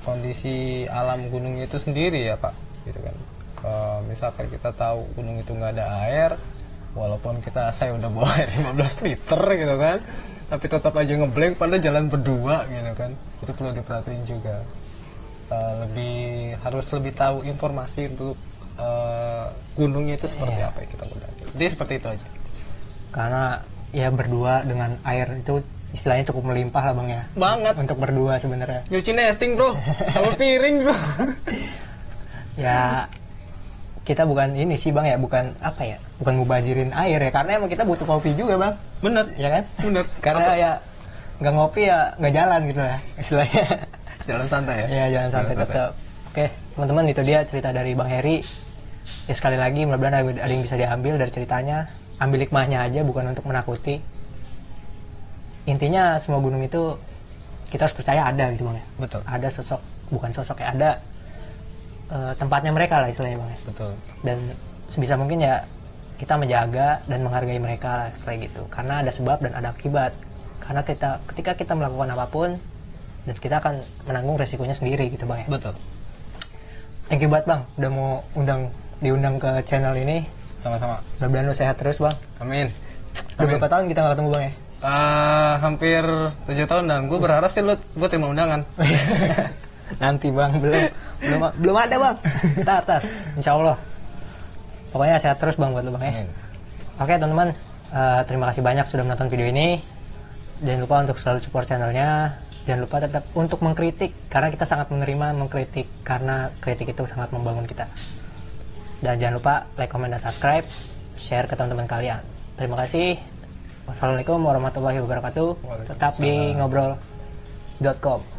kondisi alam gunung itu sendiri ya pak, gitu kan. Misalkan kita tahu gunung itu nggak ada air, walaupun saya udah bawa air 15 liter gitu kan, tapi tetap aja ngeblank pada jalan berdua gitu kan. Itu perlu diperhatiin juga. Harus lebih tahu informasi untuk gunungnya itu seperti apa yang kita mendaki. Jadi seperti itu aja. Karena ya berdua dengan air itu istilahnya cukup melimpah lah bang ya. Banget. Untuk berdua sebenarnya. Nyuci nesting bro, sama piring bro. Ya kita bukan ini sih bang ya, bukan mubazirin air ya, karena emang kita butuh kopi juga bang. Bener. Ya kan? Bener. Karena ya nggak ngopi ya nggak jalan gitu ya istilahnya. Jalan santai ya? Iya, jalan santai tetap. Oke, teman-teman, itu dia cerita dari Bang Heri. Ya sekali lagi, mudah-mudahan ada yang bisa diambil dari ceritanya. Ambil hikmahnya aja, bukan untuk menakuti. Intinya semua gunung itu kita harus percaya ada gitu bang ya. Betul. Ada bukan sosok ya, ada tempatnya mereka lah istilahnya bang ya. Betul. Dan sebisa mungkin ya kita menjaga dan menghargai mereka lah seperti gitu. Karena ada sebab dan ada akibat. Karena ketika kita melakukan apapun, dan kita akan menanggung resikonya sendiri gitu bang ya. Betul. Thank you banget bang, udah mau diundang ke channel ini. Sama-sama. Mudah-mudahan lu sehat terus bang. Amin. Udah berapa tahun kita nggak ketemu bang ya? Hampir 7 tahun dan gue berharap sih lu gue terima undangan. Nanti bang, belum ada bang. Tar, insya Allah. Pokoknya sehat terus bang buat lu bang ya. Amin. Oke teman-teman, terima kasih banyak sudah menonton video ini. Jangan lupa untuk selalu support channelnya. Jangan lupa tetap untuk mengkritik karena kita sangat menerima mengkritik karena kritik itu sangat membangun kita. Dan jangan lupa like, comment, dan subscribe, share ke teman-teman kalian. Terima kasih. Wassalamualaikum warahmatullahi wabarakatuh. Tetap di ngobrol.com.